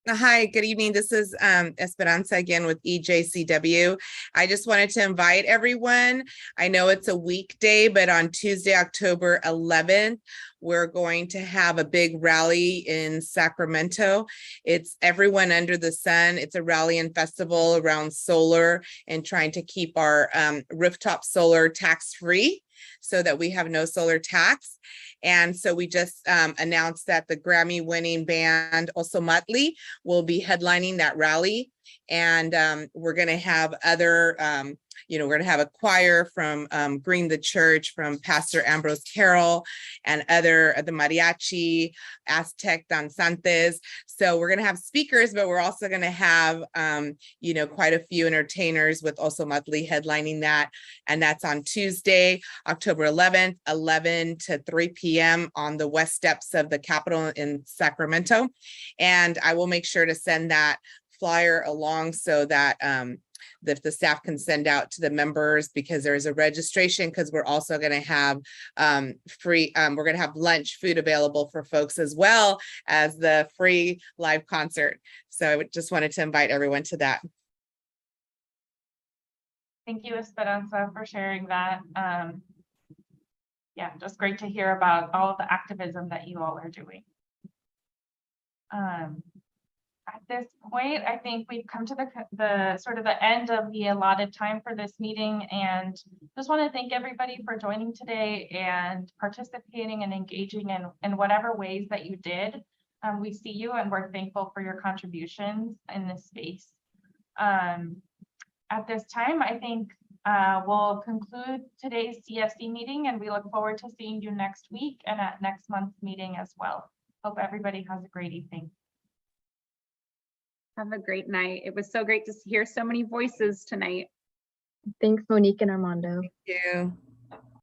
Hi, good evening. This is Esperanza again with EJCW. I just wanted to invite everyone. I know it's a weekday, but on Tuesday, October 11th, we're going to have a big rally in Sacramento. It's everyone under the sun. It's a rally and festival around solar and trying to keep our rooftop solar tax-free so that we have no solar tax. And so we just announced that the Grammy-winning band Also Motley will be headlining that rally. And we're going to have other, we're going to have a choir from Green the Church, from Pastor Ambrose Carroll, and the mariachi, Aztec danzantes. So we're going to have speakers, but we're also going to have, quite a few entertainers with Also Motley headlining that. And that's on Tuesday, October 11th, 11 to 3 p.m. on the west steps of the Capitol in Sacramento. And I will make sure to send that flyer along so that the staff can send out to the members, because there's a registration, because we're also going to have free, we're going to have lunch food available for folks, as well as the free live concert. So I just wanted to invite everyone to that. Thank you, Esperanza, for sharing that. Yeah, just great to hear about all of the activism that you all are doing. At this point, I think we've come to the sort of the end of the allotted time for this meeting, and just want to thank everybody for joining today and participating and engaging in whatever ways that you did. We see you and we're thankful for your contributions in this space. At this time, I think we'll conclude today's CSC meeting, and we look forward to seeing you next week and at next month's meeting as well. Hope everybody has a great evening. Have a great night. It was so great to hear so many voices tonight. Thanks, Monique and Armando. Thank you.